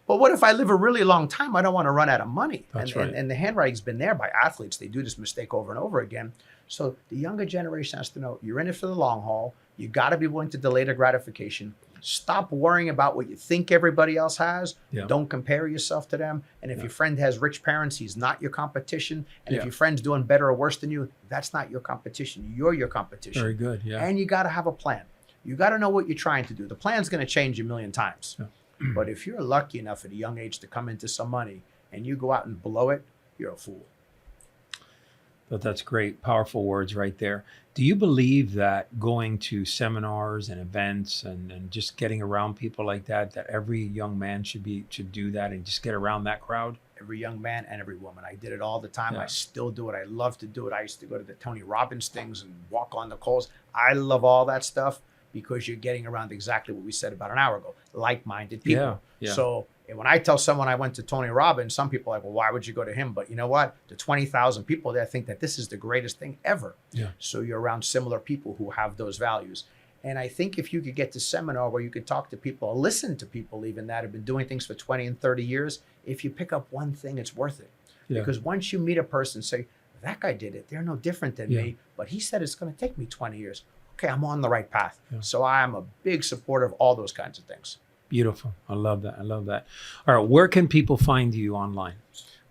but what if I live a really long time? I don't want to run out of money. That's and, right. and the handwriting's been there by athletes. They do this mistake over and over again. So the younger generation has to know you're in it for the long haul. You got to be willing to delay the gratification. Stop worrying about what you think everybody else has. Yeah. Don't compare yourself to them. And if your friend has rich parents, he's not your competition. And if Yeah. your friend's doing better or worse than you, that's not your competition. You're your competition. Very good. Yeah. And you got to have a plan. You got to know what you're trying to do. The plan's going to change a million times. Yeah. But if you're lucky enough at a young age to come into some money and you go out and blow it, you're a fool. But that's great. Powerful words right there. Do you believe that going to seminars and events and just getting around people like that every young man should do that and just get around that crowd? Every young man and every woman. I did it all the time. Yeah. I still do it. I love to do it. I used to go to the Tony Robbins things and walk on the calls. I love all that stuff because you're getting around exactly what we said about an hour ago, like-minded people. Yeah. So when I tell someone I went to Tony Robbins, some people are like, well, why would you go to him? But you know what? The 20,000 people there think that this is the greatest thing ever. Yeah. So you're around similar people who have those values. And I think if you could get to seminar where you could talk to people or listen to people even that have been doing things for 20 and 30 years, if you pick up one thing, it's worth it. Yeah. Because once you meet a person, say, that guy did it. They're no different than me, but he said it's going to take me 20 years. Okay, I'm on the right path. Yeah. So I'm a big supporter of all those kinds of things. Beautiful. I love that. All right. Where can people find you online?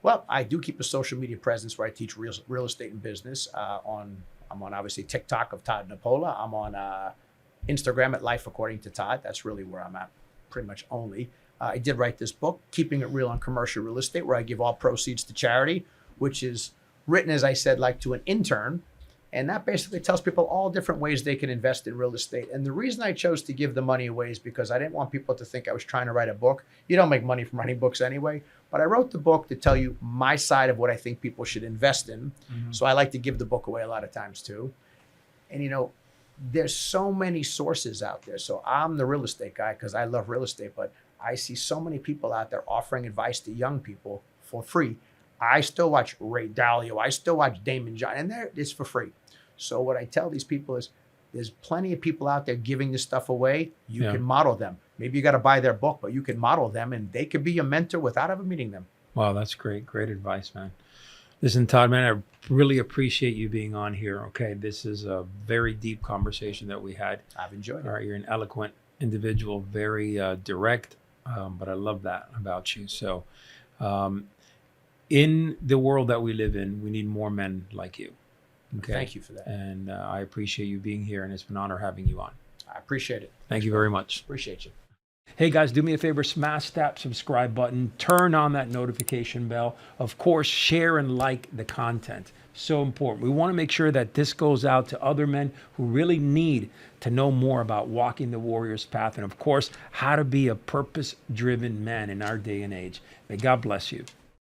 Well, I do keep a social media presence where I teach real estate and business. I'm on obviously TikTok of Todd Nepola. I'm on Instagram at Life According to Todd. That's really where I'm at, pretty much only. I did write this book, Keeping It Real on Commercial Real Estate, where I give all proceeds to charity, which is written, as I said, like to an intern. And that basically tells people all different ways they can invest in real estate. And the reason I chose to give the money away is because I didn't want people to think I was trying to write a book. You don't make money from writing books anyway. But I wrote the book to tell you my side of what I think people should invest in. So I like to give the book away a lot of times too. And there's so many sources out there. So I'm the real estate guy because I love real estate, but I see so many people out there offering advice to young people for free. I still watch Ray Dalio. I still watch Damon John, and it's for free. So what I tell these people is there's plenty of people out there giving this stuff away. You can model them. Maybe you got to buy their book, but you can model them and they could be your mentor without ever meeting them. Wow, that's great. Great advice, man. Listen, Todd, man, I really appreciate you being on here. Okay, this is a very deep conversation that we had. I've enjoyed it. All right, you're an eloquent individual, very direct, but I love that about you. So in the world that we live in, we need more men like you. Okay. Thank you for that. And I appreciate you being here, and it's been an honor having you on. I appreciate it. Thank you very much. Appreciate you. Hey guys, do me a favor, smash that subscribe button, turn on that notification bell. Of course, share and like the content. So important. We want to make sure that this goes out to other men who really need to know more about walking the warrior's path, and of course, how to be a purpose-driven man in our day and age. May God bless you.